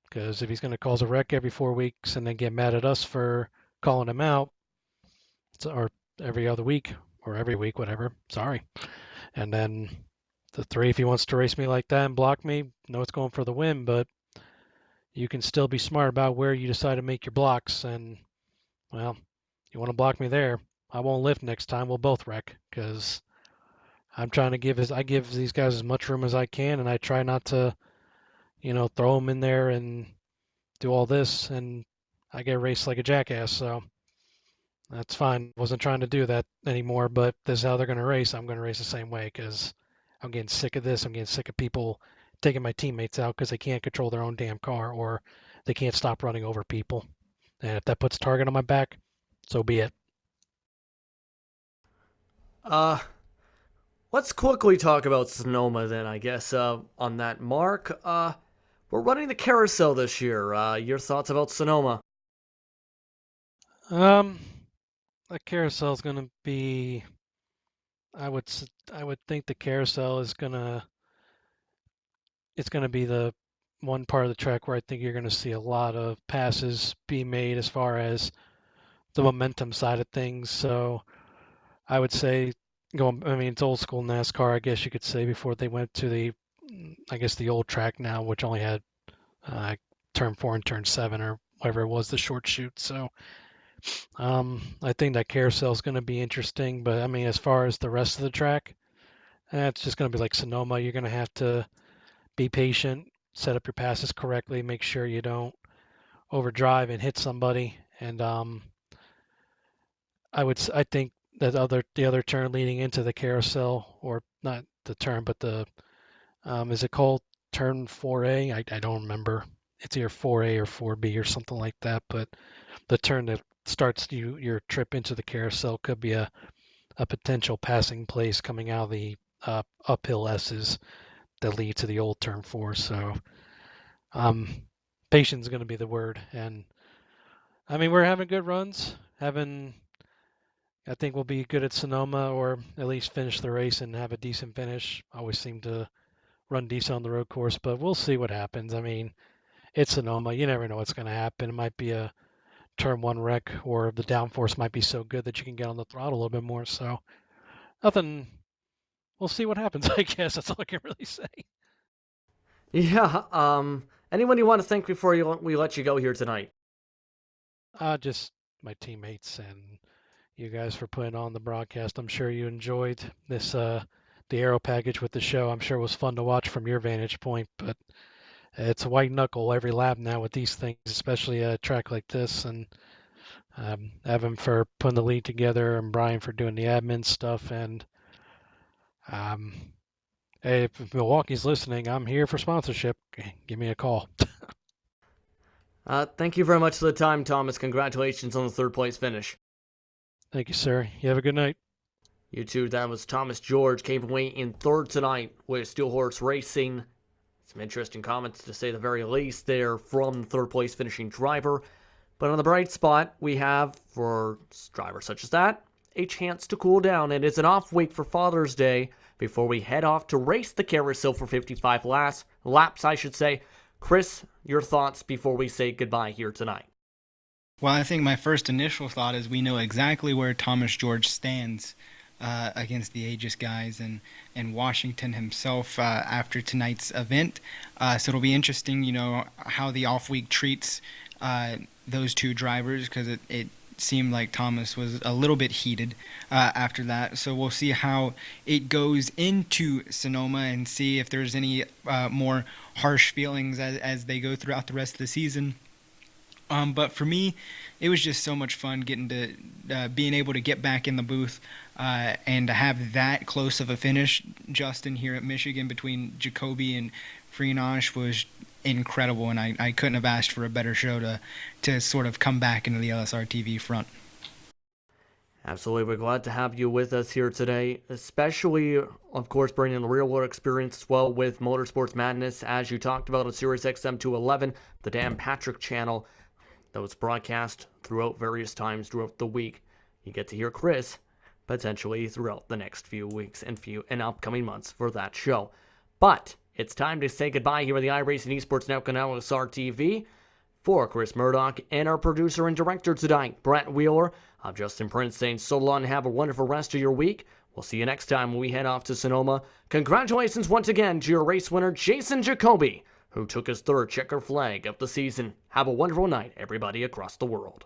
Because if he's going to cause a wreck every 4 weeks and then get mad at us for calling him out, or every other week, or every week, whatever, sorry. And then the 3, if he wants to race me like that and block me, know it's going for the win, but you can still be smart about where you decide to make your blocks. And, well, you want to block me there, I won't lift next time, we'll both wreck, because I'm trying to I give these guys as much room as I can, and I try not to, throw them in there and do all this, and I get raced like a jackass. So that's fine. Wasn't trying to do that anymore, but this is how they're going to race. I'm going to race the same way because I'm getting sick of this. I'm getting sick of people taking my teammates out because they can't control their own damn car or they can't stop running over people. And if that puts a target on my back, so be it. Uh, let's quickly talk about Sonoma then, I guess. On that mark, we're running the carousel this year. Your thoughts about Sonoma? Um, the carousel is going to be. I would think the carousel is gonna. It's going to be the one part of the track where I think you're going to see a lot of passes be made as far as the momentum side of things. So I would say I mean, it's old school NASCAR, I guess you could say, before they went to I guess the old track now, which only had turn 4 and turn 7 or whatever it was, the short shoot. So I think that carousel is going to be interesting. But I mean, as far as the rest of the track, it's just going to be like Sonoma. You're going to have to be patient, set up your passes correctly, make sure you don't overdrive and hit somebody. And I think that the other turn leading into the carousel, or not the turn, but the is it called turn 4A? I don't remember. It's either 4A or 4B or something like that. But the turn that starts your trip into the carousel could be a potential passing place coming out of the uphill S's that lead to the old turn 4. So um, patience is going to be the word. And I mean, we're having good runs. I think we'll be good at Sonoma, or at least finish the race and have a decent finish. Always seem to run decent on the road course, but we'll see what happens. I mean, it's Sonoma. You never know what's going to happen. It might be a turn 1 wreck, or the downforce might be so good that you can get on the throttle a little bit more. So nothing. We'll see what happens. I guess that's all I can really say. Yeah, anyone you want to thank before we let you go here tonight? Just my teammates and you guys for putting on the broadcast. I'm sure you enjoyed the aero package with the show. I'm sure it was fun to watch from your vantage point, but it's a white knuckle every lap now with these things, especially a track like this. And Evan for putting the lead together, and Brian for doing the admin stuff. And um, hey, if Milwaukee's listening, I'm here for sponsorship. Give me a call. Thank you very much for the time, Thomas. Congratulations on the third place finish. Thank you, sir. You have a good night. You too. That was Thomas George, came away in third tonight with Steel Horse Racing. Some interesting comments, to say the very least, there from the third place finishing driver. But on the bright spot, we have, for drivers such as that, a chance to cool down. And it's an off week for Father's Day before we head off to race the carousel for 55 laps, I should say. Chris, your thoughts before we say goodbye here tonight? Well, I think my first initial thought is we know exactly where Thomas George stands against the Aegis guys and Washington himself after tonight's event. So it'll be interesting, how the off week treats those two drivers, because it seemed like Thomas was a little bit heated after that. So we'll see how it goes into Sonoma and see if there's any more harsh feelings as they go throughout the rest of the season. But for me, it was just so much fun getting to being able to get back in the booth and to have that close of a finish. Justin, here at Michigan between Jacoby and Freenosh was incredible, and I couldn't have asked for a better show to sort of come back into the LSR TV front. Absolutely. We're glad to have you with us here today, especially, of course, bringing the real world experience as well with Motorsports Madness, as you talked about on Sirius XM 211, the Dan Patrick channel that was broadcast throughout various times throughout the week. You get to hear Chris potentially throughout the next few weeks and upcoming months for that show. But it's time to say goodbye here at the iRacing Esports Network on LSR TV. For Chris Murdoch and our producer and director tonight, Brett Wheeler, I'm Justin Prince saying so long and have a wonderful rest of your week. We'll see you next time when we head off to Sonoma. Congratulations once again to your race winner, Jason Jacoby, who took his third checker flag of the season. Have a wonderful night, everybody across the world.